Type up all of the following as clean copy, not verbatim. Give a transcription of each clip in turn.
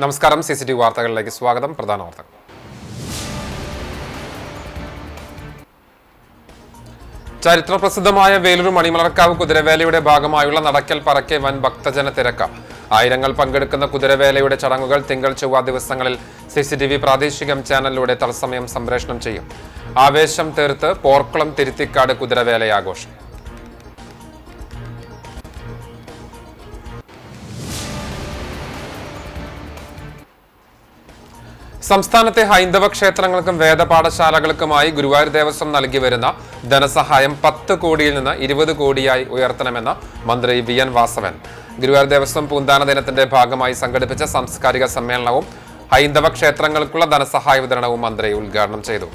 നമസ്കാരം. CCTV വാർത്തകളിലേക്ക് സ്വാഗതം. പ്രധാന വാർത്തകൾ. ചരിത്രപ്രസിദ്ധമായ വേലൂർ മണിമലർക്കാവ് കുതിരവേലയുടെ ഭാഗമായുള്ള നടക്കൽ പറക്കെ വൻ ഭക്തജന തിരക്ക്. ആയിരങ്ങൾ പങ്കെടുക്കുന്ന കുതിരവേലയുടെ ചടങ്ങുകൾ തിങ്കൾ ചൊവ്വ ദിവസങ്ങളിൽ CCTV പ്രാദേശിക ചാനലിലൂടെ തത്സമയം സംപ്രേഷണം ചെയ്യും. ആവേശം തീർത്ത് പോർക്കുളം തിരുത്തിക്കാട് കുതിരവേലയാഘോഷം. സംസ്ഥാനത്തെ ഹൈന്ദവ ക്ഷേത്രങ്ങൾക്കും വേദപാഠശാലകൾക്കുമായി ഗുരുവായൂർ ദേവസ്വം നൽകി വരുന്ന ധനസഹായം 10 കോടിയിൽ നിന്ന് 20 കോടിയായി ഉയർത്തണമെന്ന് മന്ത്രി VN വാസവൻ. ഗുരുവായൂർ ദേവസ്വം പൂന്താന ദിനത്തിന്റെ ഭാഗമായി സംഘടിപ്പിച്ച സാംസ്കാരിക സമ്മേളനവും ഹൈന്ദവ ക്ഷേത്രങ്ങൾക്കുള്ള ധനസഹായ വിതരണവും മന്ത്രി ഉദ്ഘാടനം ചെയ്തു.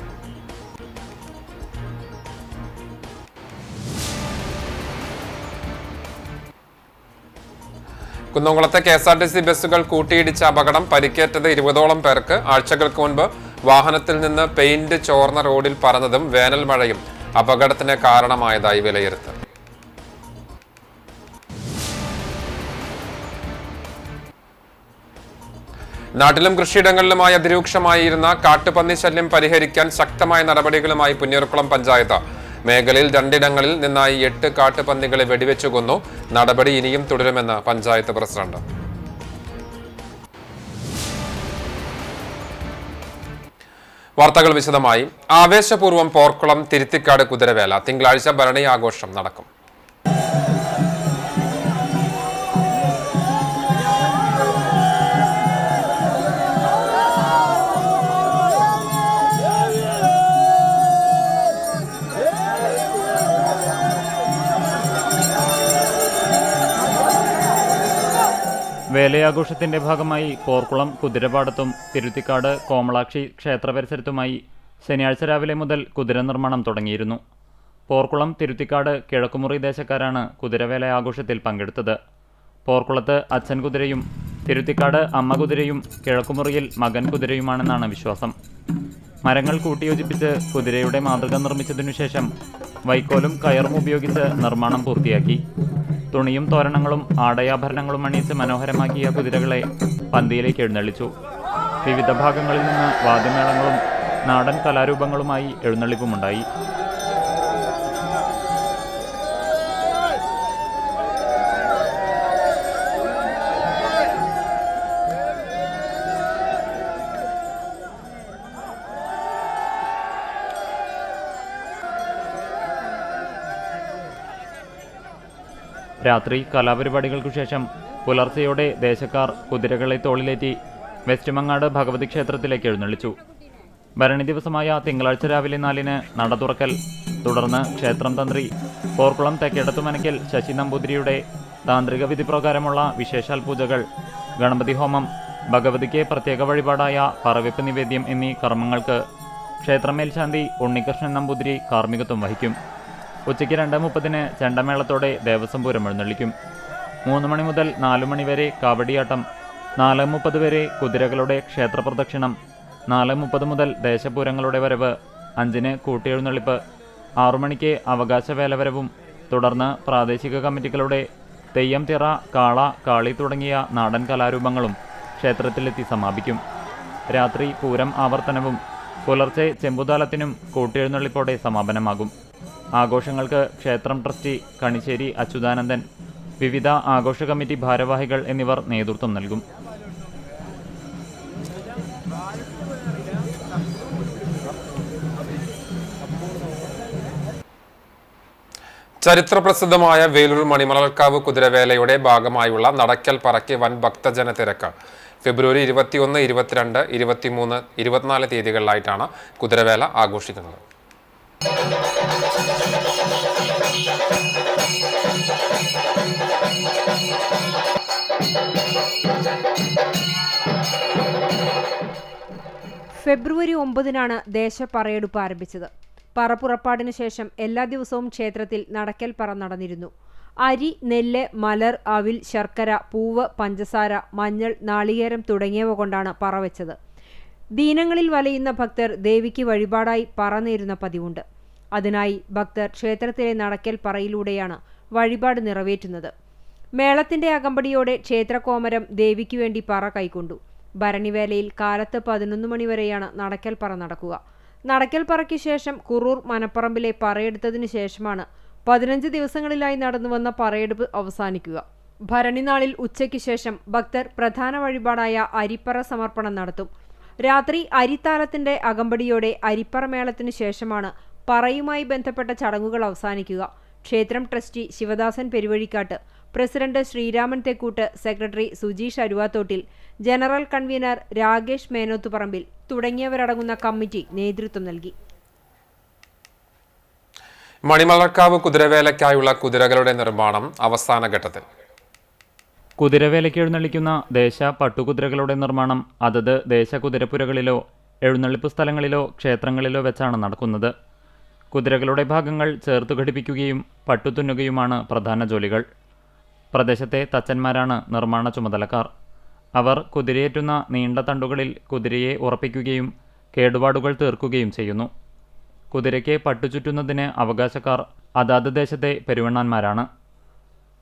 കുന്നംകുളത്തെ KSRTC ബസ്സുകൾ കൂട്ടിയിടിച്ച അപകടം. പരിക്കേറ്റത് 20ഓളം പേർക്ക്. ആഴ്ചകൾക്ക് മുൻപ് വാഹനത്തിൽ നിന്ന് പെയിന്റ് ചോർന്ന റോഡിൽ പറന്നതും വേനൽ മഴയും അപകടത്തിന് കാരണമായതായി വിലയിരുത്തൽ. നാട്ടിലും കൃഷിയിടങ്ങളിലുമായി അതിരൂക്ഷമായിരുന്ന കാട്ടുപന്നി ശല്യം പരിഹരിക്കാൻ ശക്തമായ നടപടികളുമായി പുന്നയൂർക്കുളം പഞ്ചായത്ത്. മേഖലയിൽ 2 ഇടങ്ങളിൽ നിന്നായി 8 കാട്ടുപന്നികളെ വെടിവെച്ചു കൊന്നു. നടപടി ഇനിയും തുടരുമെന്ന് പഞ്ചായത്ത് പ്രസിഡന്റ്. വാർത്തകൾ വിശദമായി. ആവേശപൂർവ്വം പോർക്കുളം തിരുത്തിക്കാട് കുതിരവേല. തിങ്കളാഴ്ച ഭരണി ആഘോഷം നടക്കും. വേലയാഘോഷത്തിന്റെ ഭാഗമായി പോർക്കുളം കുതിരപാടത്തും തിരുത്തിക്കാട് കോമളാക്ഷി ക്ഷേത്ര പരിസരത്തുമായി ശനിയാഴ്ച രാവിലെ മുതൽ കുതിര നിർമ്മാണം തുടങ്ങിയിരുന്നു. പോർക്കുളം തിരുത്തിക്കാട് കിഴക്കുമുറി ദേശക്കാരാണ് കുതിരവേല ആഘോഷത്തിൽ പങ്കെടുത്തത്. പോർക്കുളത്ത് അച്ഛൻ കുതിരയും തിരുത്തിക്കാട് അമ്മ കുതിരയും കിഴക്കുമുറിയിൽ മകൻ കുതിരയുമാണെന്നാണ് വിശ്വാസം. മരങ്ങൾ കൂട്ടിയോജിപ്പിച്ച് കുതിരയുടെ മാതൃക നിർമ്മിച്ചതിനു ശേഷം വൈക്കോലും കയറും ഉപയോഗിച്ച് നിർമ്മാണം പൂർത്തിയാക്കി. തുണിയും തോരണങ്ങളും ആടയാഭരണങ്ങളും അണിയിച്ച് മനോഹരമാക്കിയ കുതിരകളെ പന്തിയിലേക്ക് എഴുന്നള്ളിച്ചു. വിവിധ ഭാഗങ്ങളിൽ നിന്ന് വാദ്യമേളങ്ങളും നാടൻ കലാരൂപങ്ങളുമായി എഴുന്നള്ളിപ്പുമുണ്ടായി. രാത്രി കലാപരിപാടികൾക്കു ശേഷം പുലർച്ചെയോടെ ദേശക്കാർ കുതിരകളെ തോളിലേറ്റി വെസ്റ്റ്മങ്ങാട് ഭഗവതി ക്ഷേത്രത്തിലേക്ക് എഴുന്നള്ളിച്ചു. ഭരണി ദിവസമായ തിങ്കളാഴ്ച രാവിലെ 4-ന് നട തുറക്കൽ. തുടർന്ന് ക്ഷേത്രം തന്ത്രി പോർക്കുളം തെക്കേടത്തുമനയ്ക്കൽ ശശി നമ്പൂതിരിയുടെ താന്ത്രിക വിധി പ്രകാരമുള്ള വിശേഷാൽ പൂജകൾ, ഗണപതി ഹോമം, ഭഗവതിക്ക് പ്രത്യേക വഴിപാടായ പറവെപ്പ് നിവേദ്യം എന്നീ കർമ്മങ്ങൾക്ക് ക്ഷേത്രമേൽശാന്തി ഉണ്ണികൃഷ്ണൻ നമ്പൂതിരി കാർമ്മികത്വം വഹിക്കും. ഉച്ചയ്ക്ക് 2:30-ന് ചെണ്ടമേളത്തോടെ ദേവസ്വം പൂരം എഴുന്നള്ളിക്കും. 3 മണി മുതൽ 4 മണി വരെ കാവടിയാട്ടം, 4:30 വരെ കുതിരകളുടെ ക്ഷേത്രപ്രദക്ഷിണം, 4:30 മുതൽ ദേശപൂരങ്ങളുടെ വരവ്, 5-ന് കൂട്ടിയെഴുന്നള്ളിപ്പ്, 6 മണിക്ക് അവകാശവേലവരവും തുടർന്ന് പ്രാദേശിക കമ്മിറ്റികളുടെ തെയ്യം, തിറ, കാള, കാളി തുടങ്ങിയ നാടൻ കലാരൂപങ്ങളും ക്ഷേത്രത്തിലെത്തി സമാപിക്കും. രാത്രി പൂരം ആവർത്തനവും പുലർച്ചെ ചെമ്പുതാലത്തിനും കൂട്ടിയെഴുന്നള്ളിപ്പോടെ സമാപനമാകും. ആഘോഷങ്ങൾക്ക് ക്ഷേത്രം ട്രസ്റ്റി കണിശ്ശേരി അച്യുതാനന്ദൻ, വിവിധ ആഘോഷ കമ്മിറ്റി ഭാരവാഹികൾ എന്നിവർ നേതൃത്വം നൽകും. ചരിത്രപ്രസിദ്ധമായ വേലൂർ മണിമലർക്കാവ് കുതിരവേലയുടെ ഭാഗമായുള്ള നടക്കൽ പറക്കെ വൻ ഭക്തജന തിരക്ക്. ഫെബ്രുവരി 21, 22, 23, 24 തീയതികളിലായിട്ടാണ് കുതിരവേല ആഘോഷിക്കുന്നത്. ഫെബ്രുവരി 9-നാണ് ദേശപ്പറയെടുപ്പ് ആരംഭിച്ചത്. പറപ്പുറപ്പാടിനു ശേഷം എല്ലാ ദിവസവും ക്ഷേത്രത്തിൽ നടക്കൽ പറ നടന്നിരുന്നു. അരി, നെല്ല്, മലർ, അവിൽ, ശർക്കര, പൂവ്, പഞ്ചസാര, മഞ്ഞൾ, നാളികേരം തുടങ്ങിയവ കൊണ്ടാണ് പറ വെച്ചത്. ദീനങ്ങളിൽ വലയുന്ന ഭക്തർ ദേവിക്ക് വഴിപാടായി പറ നേരുന്ന പതിവുണ്ട്. അതിനായി ഭക്തർ ക്ഷേത്രത്തിലെ നടക്കൽ പറയിലൂടെയാണ് വഴിപാട് നിറവേറ്റുന്നത്. മേളത്തിന്റെ അകമ്പടിയോടെ ക്ഷേത്രകോമരം ദേവിക്കു വേണ്ടി പറ കൈക്കൊണ്ടു. ഭരണിവേലയിൽ കാലത്ത് 11 മണി വരെയാണ് നടക്കൽപ്പറ നടക്കുക. നടക്കൽപ്പറയ്ക്ക് ശേഷം കുറൂർ മനപ്പറമ്പിലെ പറയെടുത്തതിനു ശേഷമാണ് 15 ദിവസങ്ങളിലായി നടന്നുവന്ന പറയെടുപ്പ് അവസാനിക്കുക. ഭരണിനാളിൽ ഉച്ചയ്ക്ക് ശേഷം ഭക്തർ പ്രധാന വഴിപാടായ അരിപ്പറ സമർപ്പണം നടത്തും. രാത്രി അരിത്താലത്തിന്റെ അകമ്പടിയോടെ അരിപ്പറ മേളത്തിനു ശേഷമാണ് പറയുമായി ബന്ധപ്പെട്ട ചടങ്ങുകൾ അവസാനിക്കുക. ക്ഷേത്രം trustee Sivadasan Peruvazhikkattu, president Sreeraman Thekkoot, secretary Sujeesh Aruvathottil, general convener Rakesh Menothuparambil തുടങ്ങിയവരടങ്ങുന്ന കമ്മിറ്റി നേതൃത്വം നൽകി. മണിമലർക്കാവ് കുതിരവേലയ്ക്കായുള്ള കുതിരകളുടെ നിർമ്മാണം അവസാന ഘട്ടത്തിൽ. കുതിരവേലയ്ക്ക് എഴുന്നള്ളിക്കുന്ന ദേശ പട്ടുകുതിരകളുടെ നിർമ്മാണം അതത് ദേശകുതിരപ്പുരകളിലോ എഴുന്നള്ളിപ്പ് സ്ഥലങ്ങളിലോ ക്ഷേത്രങ്ങളിലോ വെച്ചാണ് നടക്കുന്നത്. കുതിരകളുടെ ഭാഗങ്ങൾ ചേർത്തു ഘടിപ്പിക്കുകയും പട്ടുതുന്നുകയുമാണ് പ്രധാന ജോലികൾ. പ്രദേശത്തെ തച്ചന്മാരാണ് നിർമ്മാണ ചുമതലക്കാർ. അവർ കുതിരയേറ്റുന്ന നീണ്ട തണ്ടുകളിൽ കുതിരയെ ഉറപ്പിക്കുകയും കേടുപാടുകൾ തീർക്കുകയും ചെയ്യുന്നു. കുതിരയ്ക്ക് പട്ടുചുറ്റുന്നതിന് അവകാശക്കാർ അതാത് ദേശത്തെ പെരുവണ്ണാന്മാരാണ്.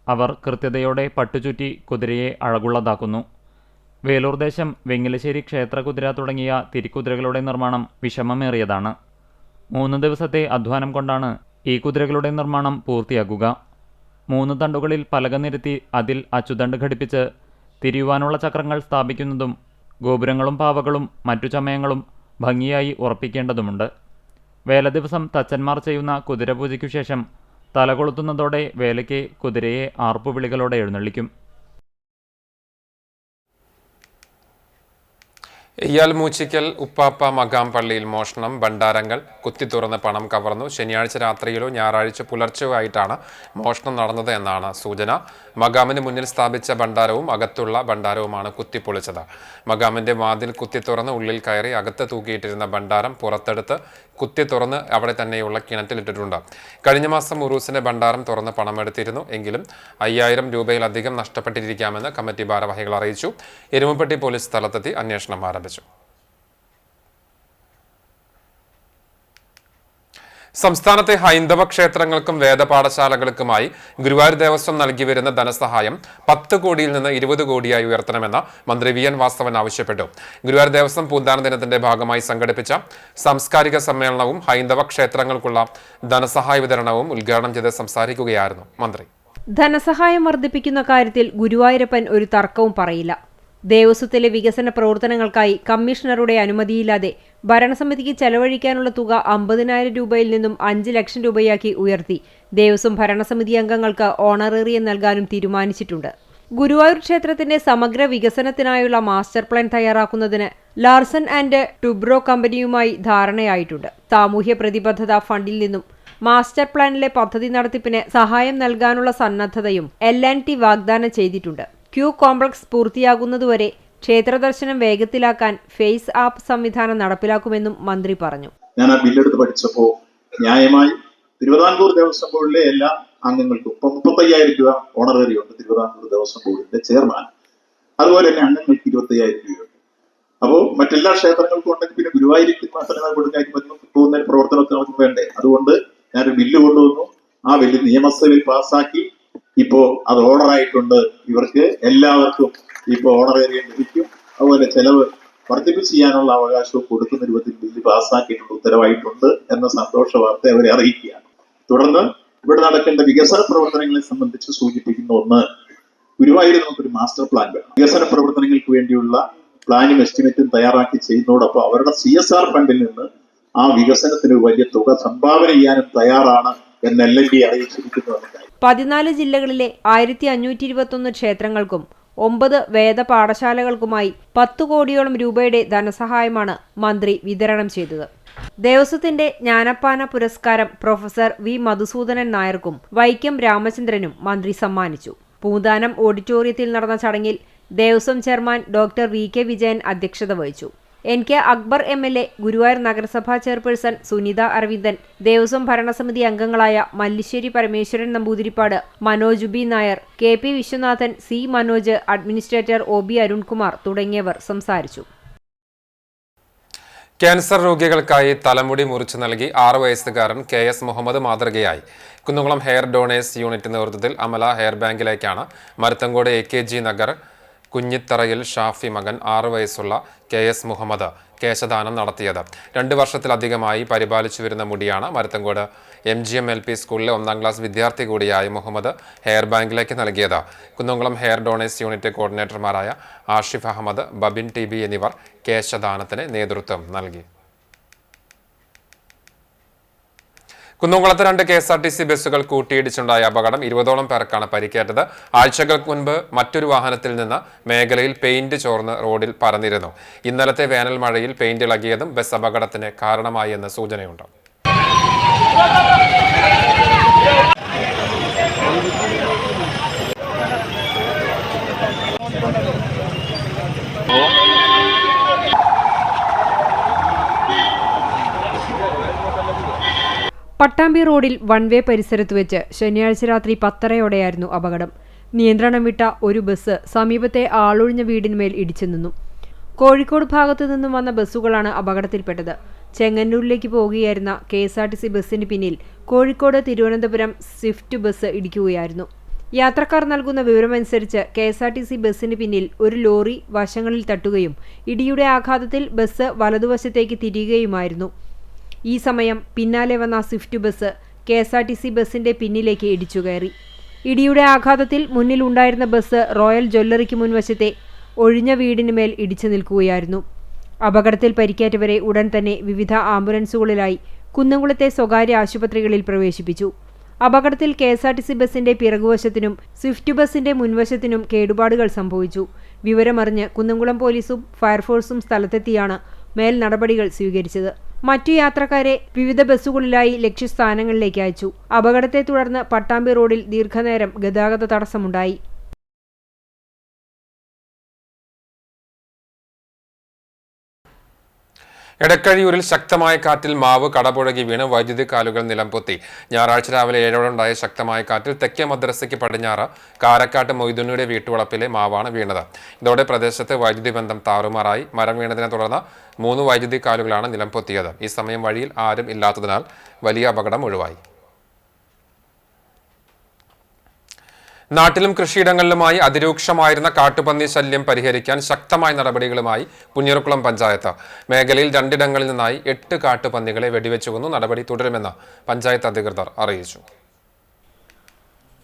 അവർ കൃത്യതയോടെ പട്ടുചുറ്റി കുതിരയെ അഴകുള്ളതാക്കുന്നു. വേലൂർ ദേശം, വെങ്ങിലശ്ശേരി ക്ഷേത്രകുതിര തുടങ്ങിയ തിരിക്കുതിരകളുടെ നിർമ്മാണം വിഷമമേറിയതാണ്. 3 ദിവസത്തെ അധ്വാനം കൊണ്ടാണ് ഈ കുതിരകളുടെ നിർമ്മാണം പൂർത്തിയാക്കുക. 3 തണ്ടുകളിൽ പലക നിരത്തി അതിൽ അച്ചുതണ്ട് ഘടിപ്പിച്ച് തിരിയുവാനുള്ള ചക്രങ്ങൾ സ്ഥാപിക്കുന്നതും ഗോപുരങ്ങളും പാവകളും മറ്റു ചമയങ്ങളും ഭംഗിയായി ഉറപ്പിക്കേണ്ടതുമുണ്ട്. വേല ദിവസം തച്ചന്മാർ ചെയ്യുന്ന കുതിരപൂജയ്ക്കു ശേഷം തലകൊളുത്തുന്നതോടെ വേലയ്ക്ക് കുതിരയെ ആർപ്പുവിളികളോടെ എഴുന്നള്ളിക്കും. ഇയാൽ മൂച്ചിക്കൽ ഉപ്പാപ്പ മകാം പള്ളിയിൽ മോഷണം, ഭണ്ഡാരങ്ങൾ കുത്തിത്തുറന്ന് പണം കവർന്നു. ശനിയാഴ്ച രാത്രിയിലോ ഞായറാഴ്ച പുലർച്ചയോ ആയിട്ടാണ് മോഷണം നടന്നത് എന്നാണ് സൂചന. മകാമിന് മുന്നിൽ സ്ഥാപിച്ച ഭണ്ഡാരവും അകത്തുള്ള ഭണ്ഡാരവുമാണ് കുത്തിപ്പൊളിച്ചത്. മകാമിന്റെ വാതിൽ കുത്തിത്തുറന്ന് ഉള്ളിൽ കയറി അകത്ത് തൂക്കിയിട്ടിരുന്ന ഭണ്ഡാരം പുറത്തെടുത്ത് കുത്തിത്തുറന്ന് അവിടെ തന്നെയുള്ള കിണറ്റിലിട്ടിട്ടുണ്ട്. കഴിഞ്ഞ മാസം ഉറൂസിന്റെ ഭണ്ഡാരം തുറന്ന് പണമെടുത്തിരുന്നു. എങ്കിലും 5000 രൂപയിലധികം നഷ്ടപ്പെട്ടിരിക്കാമെന്ന് കമ്മിറ്റി ഭാരവാഹികൾ അറിയിച്ചു. എരുമപ്പെട്ടി പോലീസ് സ്ഥലത്തെത്തി അന്വേഷണം ആരംഭിച്ചു. സംസ്ഥാനത്തെ ഹൈന്ദവ ക്ഷേത്രങ്ങൾക്കും വേദപാഠശാലകൾക്കുമായി ഗുരുവായൂർ ദേവസ്വം നൽകി വരുന്ന ധനസഹായം 10 കോടിയിൽ നിന്ന് 20 കോടിയായി ഉയർത്തണമെന്ന് മന്ത്രി VN വാസവൻ ആവശ്യപ്പെട്ടു. ഗുരുവായൂർ ദേവസ്വം പൂന്താന ദിനത്തിന്റെ ഭാഗമായി സംഘടിപ്പിച്ച സാംസ്കാരിക സമ്മേളനവും ഹൈന്ദവ ക്ഷേത്രങ്ങൾക്കുള്ള ധനസഹായ വിതരണവും ഉദ്ഘാടനം ചെയ്ത് സംസാരിക്കുകയായിരുന്നു മന്ത്രി. ധനസഹായം വർദ്ധിപ്പിക്കുന്ന കാര്യത്തിൽ ഗുരുവായൂരപ്പൻ ഒരു തർക്കവും പറയില്ല. ദേവസ്വത്തിലെ വികസന പ്രവർത്തനങ്ങൾക്കായി കമ്മീഷണറുടെ അനുമതിയില്ലാതെ ഭരണസമിതിക്ക് ചെലവഴിക്കാനുള്ള തുക 50,000 രൂപയിൽ നിന്നും 5 ലക്ഷം രൂപയാക്കി ഉയർത്തി ദേവസ്വം ഭരണസമിതി അംഗങ്ങൾക്ക് ഓണറേറിയം നൽകാനും തീരുമാനിച്ചിട്ടുണ്ട്. ഗുരുവായൂർ ക്ഷേത്രത്തിന്റെ സമഗ്ര വികസനത്തിനായുള്ള മാസ്റ്റർ പ്ലാൻ തയ്യാറാക്കുന്നതിന് ലാർസൻ ആൻഡ് ടുബ്രോ കമ്പനിയുമായി ധാരണയായിട്ടുണ്ട്. സാമൂഹ്യ പ്രതിബദ്ധത ഫണ്ടിൽ നിന്നും മാസ്റ്റർ പ്ലാനിലെ പദ്ധതി നടത്തിപ്പിന് സഹായം നൽകാനുള്ള സന്നദ്ധതയും L&T വാഗ്ദാനം ചെയ്തിട്ടുണ്ട്. ക്യൂ കോംപ്ലക്സ് പൂർത്തിയാകുന്നതുവരെ ക്ഷേത്രദർശനം വേഗത്തിലാക്കാൻ ഫേസ് ആപ്പ് സംവിധാനം നടപ്പിലാക്കുമെന്നും മന്ത്രി പറഞ്ഞു. ഞാൻ ആ ബില്ലെടുത്ത് പഠിച്ചപ്പോൾ ന്യായമായി തിരുവിതാംകൂർ ദേവസ്വം ബോർഡിലെ എല്ലാ അംഗങ്ങൾക്കും 35,000 രൂപ ഓണറേറിയം ഉണ്ട്. തിരുവിതാംകൂർ ദേവസ്വം ബോർഡിന്റെ ചെയർമാൻ, അതുപോലെ തന്നെ അംഗങ്ങൾക്ക് 25,000 രൂപയുണ്ട്. അപ്പോൾ മറ്റെല്ലാ ക്ഷേത്രങ്ങൾക്കും ഉണ്ടെങ്കിൽ പിന്നെ ഗുരുവായൂരിക്ക് മാത്രമേ കൊടുക്കാൻ പോകുന്ന പ്രവർത്തനത്തിൽ നമുക്ക് വേണ്ടേ. അതുകൊണ്ട് ഞാനൊരു ബില്ല് കൊണ്ടുവന്നു. ആ ബില്ല് നിയമസഭയിൽ പാസ്സാക്കി. ഇപ്പോ അത് ഓർഡറായിട്ടുണ്ട്. ഇവർക്ക് എല്ലാവർക്കും ഇപ്പോൾ ഓണറേറിയം ലഭിക്കും. അതുപോലെ ചെലവ് വർദ്ധിപ്പിച്ച് ചെയ്യാനുള്ള അവകാശവും കൊടുക്കുന്ന രൂപത്തിൽ ബില്ല് പാസ്സാക്കിയിട്ടുണ്ട്, ഉത്തരവായിട്ടുണ്ട് എന്ന സന്തോഷ വാർത്ത അവരെ അറിയിക്കുകയാണ്. തുടർന്ന് ഇവിടെ നടക്കേണ്ട വികസന പ്രവർത്തനങ്ങളെ സംബന്ധിച്ച് സൂചിപ്പിക്കുന്ന ഒന്ന്, ഗുരുവായൂരിൽ നമുക്കൊരു മാസ്റ്റർ പ്ലാൻ വേണം. വികസന പ്രവർത്തനങ്ങൾക്ക് വേണ്ടിയുള്ള പ്ലാനും എസ്റ്റിമേറ്റും തയ്യാറാക്കി ചെയ്യുന്നതോടൊപ്പം അവരുടെ CSR ഫണ്ടിൽ നിന്ന് ആ വികസനത്തിന് വലിയ തുക സംഭാവന ചെയ്യാനും തയ്യാറാണ് എന്ന് L&T അറിയിച്ചിരിക്കുന്നതാണ്. 14 ജില്ലകളിലെ 1521 ക്ഷേത്രങ്ങൾക്കും 9 വേദപാഠശാലകൾക്കുമായി 10 കോടിയോളം രൂപയുടെ ധനസഹായമാണ് മന്ത്രി വിതരണം ചെയ്തത്. ദേവസ്വത്തിന്റെ ജ്ഞാനപ്പാന പുരസ്കാരം പ്രൊഫസർ V മധുസൂദനൻ നായർക്കും വൈക്കം രാമചന്ദ്രനും മന്ത്രി സമ്മാനിച്ചു. പൂന്താനം ഓഡിറ്റോറിയത്തിൽ നടന്ന ചടങ്ങിൽ Devaswom chairman doctor VK Vijayan അധ്യക്ഷത വഹിച്ചു. NK അക്ബർ MLA, ഗുരുവായൂർ നഗരസഭാ ചെയർപേഴ്സൺ സുനിത അരവിന്ദൻ, ദേവസ്വം ഭരണസമിതി അംഗങ്ങളായ Mallissery Parameswaran Namboothirippad, Manoj B Nair, KP Viswanathan, C Manoj, administrator OB Arunkumar തുടങ്ങിയവർ സംസാരിച്ചു. ക്യാൻസർ രോഗികൾക്കായി തലമുടി മുറിച്ചു നൽകി 6 വയസ്സുകാരൻ KS മുഹമ്മദ് മാതൃകയായി. കുന്നംകുളം ഹെയർ ഡോണേഴ്സ് യൂണിറ്റ് നേതൃത്വത്തിൽ അമല ഹെയർ ബാങ്കിലേക്കാണ് മരുത്തങ്കോട് AKG നഗർ കുഞ്ഞിത്തറയിൽ ഷാഫി മകൻ 6 വയസ്സുള്ള KS മുഹമ്മദ് കേശദാനം നടത്തിയത്. 2 വർഷത്തിലധികമായി പരിപാലിച്ചു വരുന്ന മുടിയാണ് മരത്തങ്കോട് MGM LP സ്കൂളിലെ 1ാം ക്ലാസ് വിദ്യാർത്ഥി കൂടിയായ മുഹമ്മദ് ഹെയർ ബാങ്കിലേക്ക് നൽകിയത്. കുന്നംകുളം ഹെയർ ഡോണേഴ്സ് യൂണിറ്റ് കോർഡിനേറ്റർമാരായ ആഷിഫ് അഹമ്മദ്, ബബിൻ TB എന്നിവർ കേശദാനത്തിന് നേതൃത്വം നൽകി. കുന്നംകുളത്ത് 2 KSRTC ബസ്സുകൾ കൂട്ടിയിടിച്ചുണ്ടായ അപകടം 20ഓളം പേർക്കാണ് പരിക്കേറ്റത്. ആഴ്ചകൾക്ക് മുൻപ് മറ്റൊരു വാഹനത്തിൽ നിന്ന് മേഖലയിൽ പെയിന്റ് ചോർന്ന് റോഡിൽ പരന്നിരുന്നു. ഇന്നലത്തെ വേനൽ മഴയിൽ പെയിന്റ് ഇളകിയതും ബസ് അപകടത്തിന് കാരണമായി എന്ന് സൂചനയുണ്ട്. പട്ടാമ്പി റോഡിൽ വൺവേ പരിസരത്ത് വെച്ച് ശനിയാഴ്ച രാത്രി 10:30ഓടെയായിരുന്നു അപകടം. നിയന്ത്രണം വിട്ട ഒരു ബസ് സമീപത്തെ ആളൊഴിഞ്ഞ വീടിന്മേൽ ഇടിച്ചു നിന്നു. കോഴിക്കോട് ഭാഗത്തു നിന്നും വന്ന ബസ്സുകളാണ് അപകടത്തിൽപ്പെട്ടത്. ചെങ്ങന്നൂരിലേക്ക് പോകുകയായിരുന്ന KSRTC ബസ്സിന് പിന്നിൽ കോഴിക്കോട് തിരുവനന്തപുരം സ്വിഫ്റ്റ് ബസ് ഇടിക്കുകയായിരുന്നു. യാത്രക്കാർ നൽകുന്ന വിവരമനുസരിച്ച് KSRTC ബസ്സിന് പിന്നിൽ ഒരു ലോറി വശങ്ങളിൽ തട്ടുകയും ഇടിയുടെ ആഘാതത്തിൽ ബസ് വലതുവശത്തേക്ക് തിരിയുകയുമായിരുന്നു. ഈ സമയം പിന്നാലെ വന്ന സ്വിഫ്റ്റ് ബസ് KSRTC ബസിന്റെ പിന്നിലേക്ക് ഇടിച്ചു കയറി. ഇടിയുടെ ആഘാതത്തിൽ മുന്നിലുണ്ടായിരുന്ന ബസ് റോയൽ ജ്വല്ലറിക്ക് മുൻവശത്തെ ഒഴിഞ്ഞ വീടിന് മേൽ ഇടിച്ചു നിൽക്കുകയായിരുന്നു. അപകടത്തിൽ പരിക്കേറ്റവരെ ഉടൻ തന്നെ വിവിധ ആംബുലൻസുകളിലായി കുന്നംകുളത്തെ സ്വകാര്യ ആശുപത്രികളിൽ പ്രവേശിപ്പിച്ചു. അപകടത്തിൽ KSRTC ബസിന്റെ പിറകുവശത്തിനും സ്വിഫ്റ്റ് ബസിന്റെ മുൻവശത്തിനും കേടുപാടുകൾ സംഭവിച്ചു. വിവരമറിഞ്ഞ് കുന്നംകുളം പോലീസും ഫയർഫോഴ്സും സ്ഥലത്തെത്തിയാണ് മേൽ നടപടികൾ സ്വീകരിച്ചത്. മറ്റു യാത്രക്കാരെ വിവിധ ബസ്സുകളിലായി ലക്ഷ്യസ്ഥാനങ്ങളിലേക്ക് അയച്ചു. അപകടത്തെ തുടർന്ന് പട്ടാമ്പി റോഡിൽ ദീർഘനേരം ഗതാഗത തടസ്സമുണ്ടായി. എടക്കഴിയൂരിൽ ശക്തമായ കാറ്റിൽ മാവ് കടപുഴകി വീണ് വൈദ്യുതി കാലുകൾ നിലംപൊത്തി. ഞായറാഴ്ച രാവിലെ 7ഓടെയുണ്ടായ ശക്തമായ കാറ്റിൽ തെക്കേ മദ്രസയ്ക്ക് പടിഞ്ഞാറ് കാരക്കാട്ട് മൊയ്തുണ്ണിയുടെ വീട്ടുവളപ്പിലെ മാവാണ് വീണത്. ഇതോടെ പ്രദേശത്ത് വൈദ്യുതി ബന്ധം താറുമാറായി. മരം വീണതിനെ തുടർന്ന് 3 വൈദ്യുതി കാലുകളാണ് നിലംപൊത്തിയത്. ഈ സമയം വഴിയിൽ ആരും ഇല്ലാത്തതിനാൽ വലിയ അപകടം ഒഴിവായി. നാട്ടിലും കൃഷിയിടങ്ങളിലുമായി അതിരൂക്ഷമായിരുന്ന കാട്ടുപന്നി ശല്യം പരിഹരിക്കാൻ ശക്തമായ നടപടികളുമായി പുന്നയൂർകുളം പഞ്ചായത്ത്. മേഖലയിൽ 2 ഇടങ്ങളിൽ നിന്നായി 8 കാട്ടുപന്നികളെ വെടിവെച്ചു കൊന്നു. നടപടി തുടരുമെന്ന് പഞ്ചായത്ത് അധികൃതർ അറിയിച്ചു.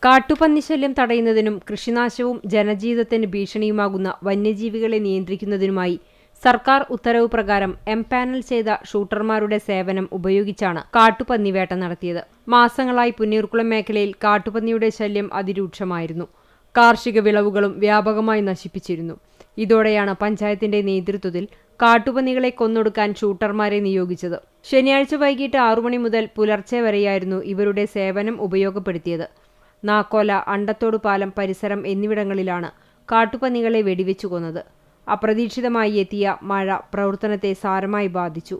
കാട്ടുപന്നി ശല്യം തടയുന്നതിനും കൃഷിനാശവും ജനജീവിതത്തിന് ഭീഷണിയുമാകുന്ന വന്യജീവികളെ നിയന്ത്രിക്കുന്നതിനുമായി സർക്കാർ ഉത്തരവ് പ്രകാരം എംപാനൽ ചെയ്ത ഷൂട്ടർമാരുടെ സേവനം ഉപയോഗിച്ചാണ് കാട്ടുപന്നിവേട്ട നടത്തിയത്. മാസങ്ങളായി പുന്നയൂർകുളം മേഖലയിൽ കാട്ടുപന്നിയുടെ ശല്യം അതിരൂക്ഷമായിരുന്നു. കാർഷിക വിളവുകളും വ്യാപകമായി നശിപ്പിച്ചിരുന്നു. ഇതോടെയാണ് പഞ്ചായത്തിന്റെ നേതൃത്വത്തിൽ കാട്ടുപന്നികളെ കൊന്നൊടുക്കാൻ ഷൂട്ടർമാരെ നിയോഗിച്ചത്. ശനിയാഴ്ച വൈകിട്ട് 6 മണി മുതൽ പുലർച്ചെ വരെയായിരുന്നു ഇവരുടെ സേവനം ഉപയോഗപ്പെടുത്തിയത്. നാക്കോല, അണ്ടത്തോട് പാലം പരിസരം എന്നിവിടങ്ങളിലാണ് കാട്ടുപന്നികളെ വെടിവെച്ചു കൊന്നത്. അപ്രതീക്ഷിതമായി എത്തിയ മഴ പ്രവർത്തനത്തെ സാരമായി ബാധിച്ചു.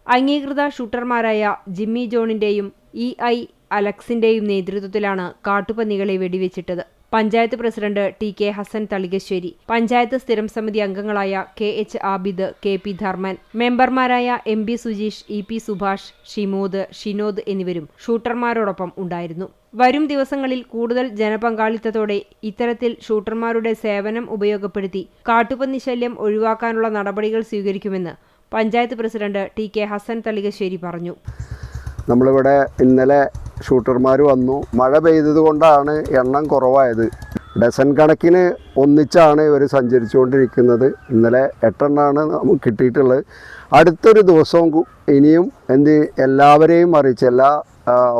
അംഗീകൃത ഷൂട്ടർമാരായ ജിമ്മി ജോണിന്റെയും EI അലക്സിന്റെയും നേതൃത്വത്തിലാണ് കാട്ടുപന്നികളെ വെടിവെച്ചിട്ടത്. പഞ്ചായത്ത് പ്രസിഡന്റ് TK ഹസൻ തളികശ്ശേരി, പഞ്ചായത്ത് സ്ഥിരം സമിതി അംഗങ്ങളായ KH ആബിദ്, KP ധർമ്മൻ, മെമ്പർമാരായ MB സുജീഷ്, EP സുഭാഷ്, ഷിമോദ്, ഷിനോദ് എന്നിവരും ഷൂട്ടർമാരോടൊപ്പം ഉണ്ടായിരുന്നു. വരും ദിവസങ്ങളിൽ കൂടുതൽ ജനപങ്കാളിത്തത്തോടെ ഇത്തരത്തിൽ ഷൂട്ടർമാരുടെ സേവനം ഉപയോഗപ്പെടുത്തി കാട്ടുപന്നി ശല്യം ഒഴിവാക്കാനുള്ള നടപടികൾ സ്വീകരിക്കുമെന്ന് പഞ്ചായത്ത് പ്രസിഡന്റ് TK ഹസൻ തളികശ്ശേരി പറഞ്ഞു. നമ്മളിവിടെ ഇന്നലെ ഷൂട്ടർമാർ വന്നു. മഴ പെയ്തത് കൊണ്ടാണ് എണ്ണം കുറവായത്. ഡസൻ കണക്കിന് ഒന്നിച്ചാണ് ഇവർ സഞ്ചരിച്ചുകൊണ്ടിരിക്കുന്നത്. ഇന്നലെ 8 എണ്ണമാണ് നമുക്ക് കിട്ടിയിട്ടുള്ളത്. അടുത്തൊരു ദിവസവും ഇനിയും എല്ലാവരെയും അറിയിച്ച് എല്ലാ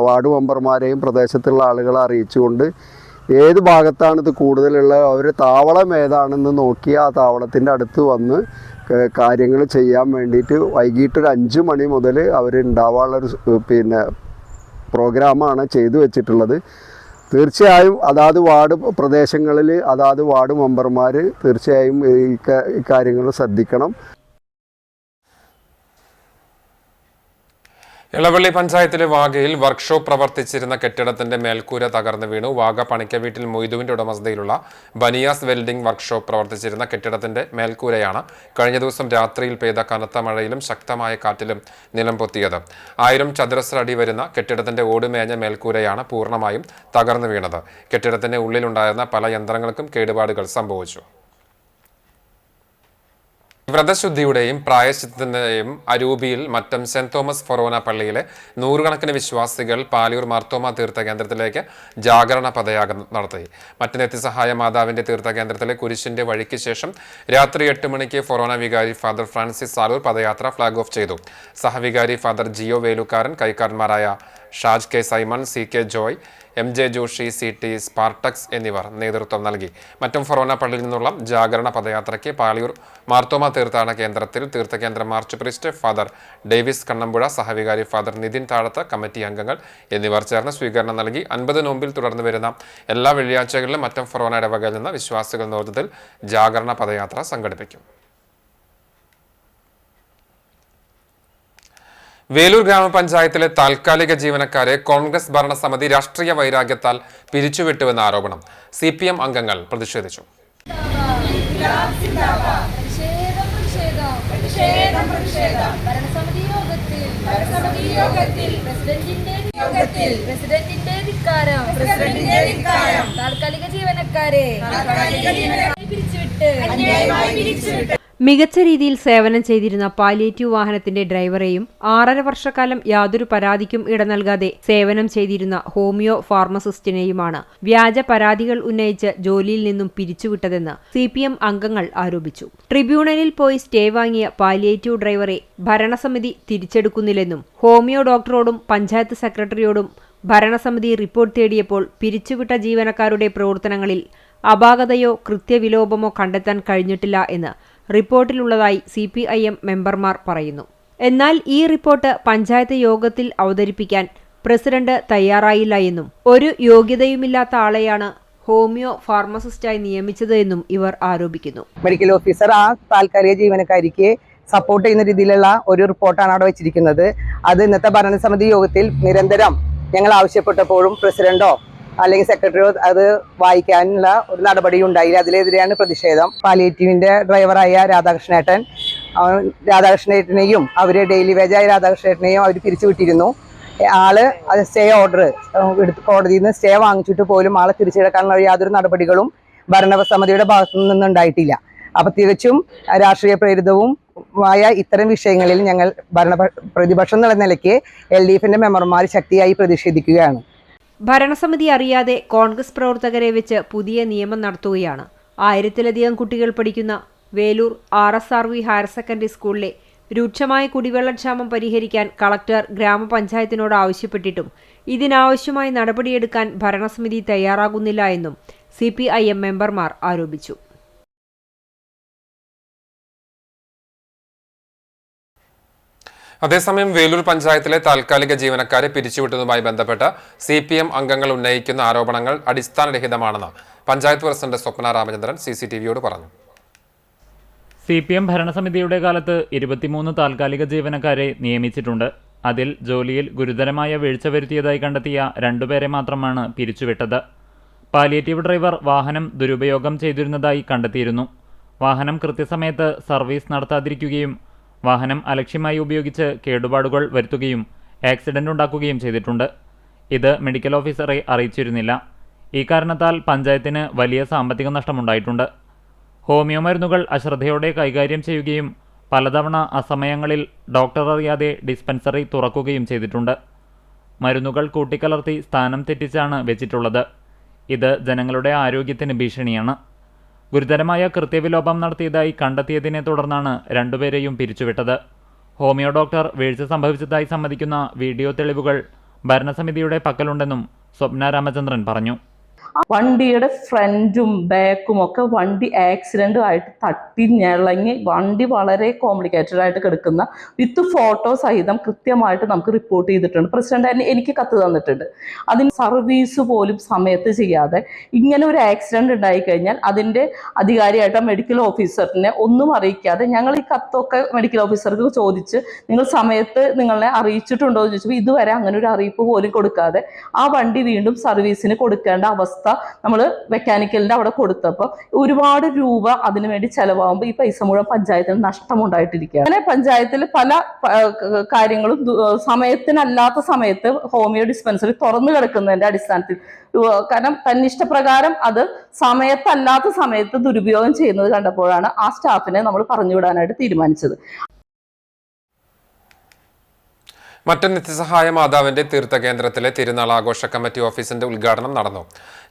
വാർഡ് മെമ്പർമാരെയും പ്രദേശത്തുള്ള ആളുകളെ അറിയിച്ചുകൊണ്ട് ഏത് ഭാഗത്താണ് ഇത് കൂടുതലുള്ളത്, അവർ താവളം ഏതാണെന്ന് നോക്കി ആ താവളത്തിൻ്റെ അടുത്ത് വന്ന് കാര്യങ്ങൾ ചെയ്യാൻ വേണ്ടിയിട്ട് വൈകിട്ടൊരു 5 മണി മുതൽ അവരുണ്ടാവാനുള്ളൊരു പ്രോഗ്രാമാണ് ചെയ്തു വെച്ചിട്ടുള്ളത്. തീർച്ചയായും അതാത് വാർഡ് പ്രദേശങ്ങളിൽ അതാത് വാർഡ് മെമ്പർമാർ തീർച്ചയായും ഈ കാര്യങ്ങൾ ശ്രദ്ധിക്കണം. ഇളവള്ളി പഞ്ചായത്തിലെ വാഗയിൽ വർക്ക്ഷോപ്പ് പ്രവർത്തിച്ചിരുന്ന കെട്ടിടത്തിന്റെ മേൽക്കൂര തകർന്നു വീണു. വാഗ പണിക്ക വീട്ടിൽ മൊയ്തുവിന്റെ ഉടമസ്ഥതയിലുള്ള ബനിയാസ് വെൽഡിംഗ് വർക്ക്ഷോപ്പ് പ്രവർത്തിച്ചിരുന്ന കെട്ടിടത്തിന്റെ മേൽക്കൂരയാണ് കഴിഞ്ഞ ദിവസം രാത്രിയിൽ പെയ്ത കനത്ത മഴയിലും ശക്തമായ കാറ്റിലും നിലംപൊത്തിയത്. 1000 ചതുരശ്ര അടി വരുന്ന കെട്ടിടത്തിന്റെ ഓടുമേഞ്ഞ മേൽക്കൂരയാണ് പൂർണ്ണമായും തകർന്നു വീണത്. കെട്ടിടത്തിന്റെ ഉള്ളിലുണ്ടായിരുന്ന പല യന്ത്രങ്ങൾക്കും കേടുപാടുകൾ സംഭവിച്ചു. വ്രതശുദ്ധിയുടെയും പ്രായശ്ചിത്തത്തിന്റെയും അരൂപിയിൽ മറ്റം സെന്റ് തോമസ് ഫൊറോന പള്ളിയിലെ നൂറുകണക്കിന് വിശ്വാസികൾ പാലിയൂർ മാർത്തോമ തീർത്ഥകേന്ദ്രത്തിലേക്ക് ജാഗരണ പദയാത്ര നടത്തി. മറ്റ് നിത്യസഹായ മാതാവിന്റെ തീർത്ഥകേന്ദ്രത്തിലെ കുരിശിന്റെ വഴിക്ക് ശേഷം രാത്രി 8 മണിക്ക് ഫൊറോന വികാരി father Francis Saloor padayatra flag off ചെയ്തു. സഹവികാരി ഫാദർ ജിയോ വേലുക്കാരൻ, കൈക്കാരന്മാരായ Shaj K Simon, C K Joy, MJ Joshi, CT Spartax എന്നിവർ നേതൃത്വം നൽകി. മറ്റും ഫൊറോന പള്ളിയിൽ നിന്നുള്ള ജാഗരണ പദയാത്രയ്ക്ക് പാലിയൂർ മാർത്തോമ തീർത്ഥാടന കേന്ദ്രത്തിൽ തീർത്ഥകേന്ദ്ര arch priest father Davis Kannampuzha, സഹവികാരി ഫാദർ നിതിൻ താഴത്ത്, കമ്മിറ്റി അംഗങ്ങൾ എന്നിവർ ചേർന്ന് സ്വീകരണം നൽകി. 50 നോമ്പിൽ തുടർന്ന് വരുന്ന എല്ലാ വെള്ളിയാഴ്ചകളിലും മറ്റും ഫൊറോന ഇടവകയിൽ നിന്ന് വിശ്വാസികളുടെ നേതൃത്വത്തിൽ ജാഗരണ പദയാത്ര സംഘടിപ്പിക്കും. വേലൂർ ഗ്രാമപഞ്ചായത്തിലെ താൽക്കാലിക ജീവനക്കാരെ കോൺഗ്രസ് ഭരണസമിതി രാഷ്ട്രീയ വൈരാഗ്യത്താൽ പിരിച്ചുവിട്ടുവെന്ന ആരോപണം CPM അംഗങ്ങൾ പ്രതിഷേധിച്ചു. താൽക്കാലിക ജീവനക്കാരെ പിരിച്ചുവിട്ട് മികച്ച രീതിയിൽ സേവനം ചെയ്തിരുന്ന പാലിയേറ്റീവ് വാഹനത്തിന്റെ ഡ്രൈവറെയും 6.5 വർഷക്കാലം യാതൊരു പരാതിക്കും ഇട നൽകാതെ സേവനം ചെയ്തിരുന്ന ഹോമിയോ ഫാർമസിസ്റ്റിനെയുമാണ് വ്യാജ പരാതികൾ ഉന്നയിച്ച് ജോലിയിൽ നിന്നും പിരിച്ചുവിട്ടതെന്ന് CPM അംഗങ്ങൾ ആരോപിച്ചു. ട്രിബ്യൂണലിൽ പോയി സ്റ്റേ വാങ്ങിയ പാലിയേറ്റീവ് ഡ്രൈവറെ ഭരണസമിതി തിരിച്ചെടുക്കുന്നില്ലെന്നും ഹോമിയോ ഡോക്ടറോടും പഞ്ചായത്ത് സെക്രട്ടറിയോടും ഭരണസമിതി റിപ്പോർട്ട് തേടിയപ്പോൾ പിരിച്ചുവിട്ട ജീവനക്കാരുടെ പ്രവർത്തനങ്ങളിൽ അപാകതയോ കൃത്യവിലോപമോ കണ്ടെത്താൻ കഴിഞ്ഞിട്ടില്ല എന്ന് റിപ്പോർട്ടിലുള്ളതായി CPIM മെമ്പർമാർ പറയുന്നു. എന്നാൽ ഈ റിപ്പോർട്ട് പഞ്ചായത്ത് യോഗത്തിൽ അവതരിപ്പിക്കാൻ പ്രസിഡന്റ് തയ്യാറായില്ല എന്നും ഒരു യോഗ്യതയുമില്ലാത്ത ആളെയാണ് ഹോമിയോ ഫാർമസിസ്റ്റായി നിയമിച്ചത് എന്നും ഇവർ ആരോപിക്കുന്നു. മെഡിക്കൽ ഓഫീസർ ആ താൽക്കാലിക ജീവനക്കാരിക്ക് സപ്പോർട്ട് ചെയ്യുന്ന രീതിയിലുള്ള ഒരു റിപ്പോർട്ടാണ് അവിടെ വെച്ചിരിക്കുന്നത്. അത് ഇന്നത്തെ ഭരണസമിതി യോഗത്തിൽ നിരന്തരം ഞങ്ങൾ ആവശ്യപ്പെട്ടപ്പോഴും പ്രസിഡന്റോ അല്ലെങ്കിൽ സെക്രട്ടറിയോ അത് വായിക്കാനുള്ള ഒരു നടപടി ഉണ്ടായില്ല. അതിലെതിരെയാണ് പ്രതിഷേധം. പാലിയേറ്റീവിന്റെ ഡ്രൈവറായ രാധാകൃഷ്ണേട്ടനെയും അവര് ഡെയിലി വേജായ രാധാകൃഷ്ണേട്ടനെയും അവർ പിരിച്ചുവിട്ടിരുന്നു. ആള് സ്റ്റേ ഓർഡർ കോടതിയിൽ നിന്ന് സ്റ്റേ വാങ്ങിച്ചിട്ട് പോലും ആളെ തിരിച്ചെടുക്കാനുള്ള യാതൊരു നടപടികളും ഭരണസമിതിയുടെ ഭാഗത്തു നിന്നുണ്ടായിട്ടില്ല. അപ്പൊ തികച്ചും രാഷ്ട്രീയ പ്രേരിതവും ആയ ഇത്തരം വിഷയങ്ങളിൽ ഞങ്ങൾ പ്രതിപക്ഷം എന്നുള്ള നിലയ്ക്ക് LDFന്റെ മെമ്പർമാർ ശക്തിയായി പ്രതിഷേധിക്കുകയാണ്. ഭരണസമിതി അറിയാതെ കോൺഗ്രസ് പ്രവർത്തകരെ വെച്ച് പുതിയ നിയമം നടത്തുകയാണ്. 1000-ലധികം കുട്ടികൾ പഠിക്കുന്ന വേലൂർ RSRV ഹയർ സെക്കൻഡറി സ്കൂളിലെ രൂക്ഷമായ കുടിവെള്ളക്ഷാമം പരിഹരിക്കാൻ കളക്ടർ ഗ്രാമപഞ്ചായത്തിനോട് ആവശ്യപ്പെട്ടിട്ടും ഇതിനാവശ്യമായ നടപടിയെടുക്കാൻ ഭരണസമിതി തയ്യാറാകുന്നില്ല എന്നും CPIM മെമ്പർമാർ ആരോപിച്ചു. അതേസമയം വേലൂർ പഞ്ചായത്തിലെ താൽക്കാലിക ജീവനക്കാരെ പിരിച്ചുവിട്ടതുമായി ബന്ധപ്പെട്ട് CPM അംഗങ്ങൾ ഉന്നയിക്കുന്ന ആരോപണങ്ങൾ അടിസ്ഥാനരഹിതമാണെന്ന് പഞ്ചായത്ത് പ്രസിഡന്റ് സ്വപ്ന രാമചന്ദ്രൻ CCTVയോട് പറഞ്ഞു. CPM ഭരണസമിതിയുടെ കാലത്ത് 23 താൽക്കാലിക ജീവനക്കാരെ നിയമിച്ചിട്ടുണ്ട്. അതിൽ ജോലിയിൽ ഗുരുതരമായ വീഴ്ച വരുത്തിയതായി കണ്ടെത്തിയ 2 പേരെ മാത്രമാണ് പിരിച്ചുവിട്ടത്. പാലിയേറ്റീവ് ഡ്രൈവർ വാഹനം ദുരുപയോഗം ചെയ്തിരുന്നതായി കണ്ടെത്തിയിരുന്നു. വാഹനം കൃത്യസമയത്ത് സർവീസ് നടത്താതിരിക്കുകയും വാഹനം അലക്ഷ്യമായി ഉപയോഗിച്ച് കേടുപാടുകൾ വരുത്തുകയും ആക്സിഡന്റ് ഉണ്ടാക്കുകയും ചെയ്തിട്ടുണ്ട്. ഇത് മെഡിക്കൽ ഓഫീസറെ അറിയിച്ചിരുന്നില്ല. ഈ കാരണത്താൽ പഞ്ചായത്തിന് വലിയ സാമ്പത്തിക നഷ്ടമുണ്ടായിട്ടുണ്ട്. ഹോമിയോ മരുന്നുകൾ അശ്രദ്ധയോടെ കൈകാര്യം ചെയ്യുകയും പലതവണ അസമയങ്ങളിൽ ഡോക്ടർ അറിയാതെ ഡിസ്പെൻസറി തുറക്കുകയും ചെയ്തിട്ടുണ്ട്. മരുന്നുകൾ കൂട്ടിക്കലർത്തി സ്ഥാനം തെറ്റിച്ചാണ് വെച്ചിട്ടുള്ളത്. ഇത് ജനങ്ങളുടെ ആരോഗ്യത്തിന് ഭീഷണിയാണ്. ഗുരുതരമായ കൃത്യവിലോപം നടത്തിയതായി കണ്ടെത്തിയതിനെ തുടർന്നാണ് 2 പേരെയും പിരിച്ചുവിട്ടത്. ഹോമിയോ ഡോക്ടർ വീഴ്ച സംഭവിച്ചതായി സമ്മതിക്കുന്ന വീഡിയോ തെളിവുകൾ ഭരണസമിതിയുടെ പക്കലുണ്ടെന്നും സ്വപ്ന രാമചന്ദ്രൻ പറഞ്ഞു. വണ്ടിയുടെ ഫ്രണ്ടും ബാക്കും ഒക്കെ വണ്ടി ആക്സിഡൻ്റ് ആയിട്ട് തട്ടി ഞെളങ്ങി വണ്ടി വളരെ കോംപ്ലിക്കേറ്റഡ് ആയിട്ട് കിടക്കുന്ന വിത്ത് ഫോട്ടോ സഹിതം കൃത്യമായിട്ട് നമുക്ക് റിപ്പോർട്ട് ചെയ്തിട്ടുണ്ട്. പ്രസിഡന്റ് എനിക്ക് കത്ത് തന്നിട്ടുണ്ട്. അതിന് സർവീസ് പോലും സമയത്ത് ചെയ്യാതെ ഇങ്ങനെ ഒരു ആക്സിഡന്റ് ഉണ്ടായിക്കഴിഞ്ഞാൽ അതിൻ്റെ അധികാരിയായിട്ട് മെഡിക്കൽ ഓഫീസറിനെ ഒന്നും അറിയിക്കാതെ ഞങ്ങൾ ഈ കത്തൊക്കെ മെഡിക്കൽ ഓഫീസർക്ക് ചോദിച്ച് നിങ്ങൾ സമയത്ത് നിങ്ങളെ അറിയിച്ചിട്ടുണ്ടോ എന്ന് ചോദിച്ചപ്പോൾ ഇതുവരെ അങ്ങനെ ഒരു അറിയിപ്പ് പോലും കൊടുക്കാതെ ആ വണ്ടി വീണ്ടും സർവീസിന് കൊടുക്കേണ്ട അവസ്ഥ അവസ്ഥ നമ്മൾ മെക്കാനിക്കലിൻ്റെ അവിടെ കൊടുത്തപ്പോൾ ഒരുപാട് രൂപ അതിനു വേണ്ടി ചെലവാകുമ്പോൾ ഈ പൈസ മുഴുവൻ പഞ്ചായത്തിന് നഷ്ടമുണ്ടായിട്ടിരിക്കുക. അങ്ങനെ പഞ്ചായത്തിൽ പല കാര്യങ്ങളും സമയത്തിനല്ലാത്ത സമയത്ത് ഹോമിയോ ഡിസ്പെൻസറി തുറന്നു കിടക്കുന്നതിൻ്റെ അടിസ്ഥാനത്തിൽ, കാരണം തന്നിഷ്ടപ്രകാരം അത് സമയത്തല്ലാത്ത സമയത്ത് ദുരുപയോഗം ചെയ്യുന്നത് കണ്ടപ്പോഴാണ് ആ സ്റ്റാഫിനെ നമ്മൾ പറഞ്ഞുവിടാനായിട്ട് തീരുമാനിച്ചത്. മറ്റൊരു നിത്യസഹായ മാതാവിന്റെ തീർത്ഥകേന്ദ്രത്തിലെ തിരുനാൾ ആഘോഷ കമ്മിറ്റി ഓഫീസിന്റെ ഉദ്ഘാടനം നടന്നു.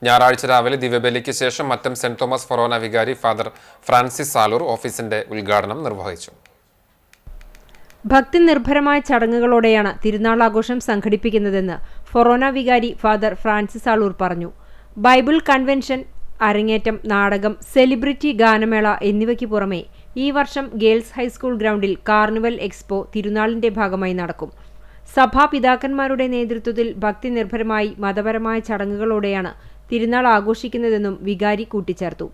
ഞായറാഴ്ച രാവിലെ ദിവ്യബലിക്ക് ശേഷം മറ്റം സെന്റ് തോമസ് ഫൊറോന വികാരി ഫാദർ ഫ്രാൻസിസ് സാലൂർ ഓഫീസിന്റെ ഉദ്ഘാടനം നിർവഹിച്ചു. ഭക്തി നിർഭരമായ ചടങ്ങുകളോടെയാണ് തിരുനാൾ ആഘോഷം സംഘടിപ്പിക്കുന്നതെന്ന് ഫൊറോന വികാരി ഫാദർ ഫ്രാൻസിസ് സാലൂർ പറഞ്ഞു. ബൈബിൾ കൺവെൻഷൻ, അരങ്ങേറ്റം, നാടകം, സെലിബ്രിറ്റി ഗാനമേള എന്നിവയ്ക്ക് പുറമെ ഈ വർഷം ഗേൾസ് ഹൈസ്കൂൾ ഗ്രൗണ്ടിൽ കാർണിവൽ എക്സ്പോ തിരുനാളിന്റെ ഭാഗമായി നടക്കും. സഭാപിതാക്കന്മാരുടെ നേതൃത്വത്തിൽ ഭക്തി നിർഭരമായി മതപരമായ ചടങ്ങുകളോടെയാണ് തിരുനാൾ ആഘോഷിക്കുന്നതെന്നും വികാരി കൂട്ടിച്ചേർത്തു.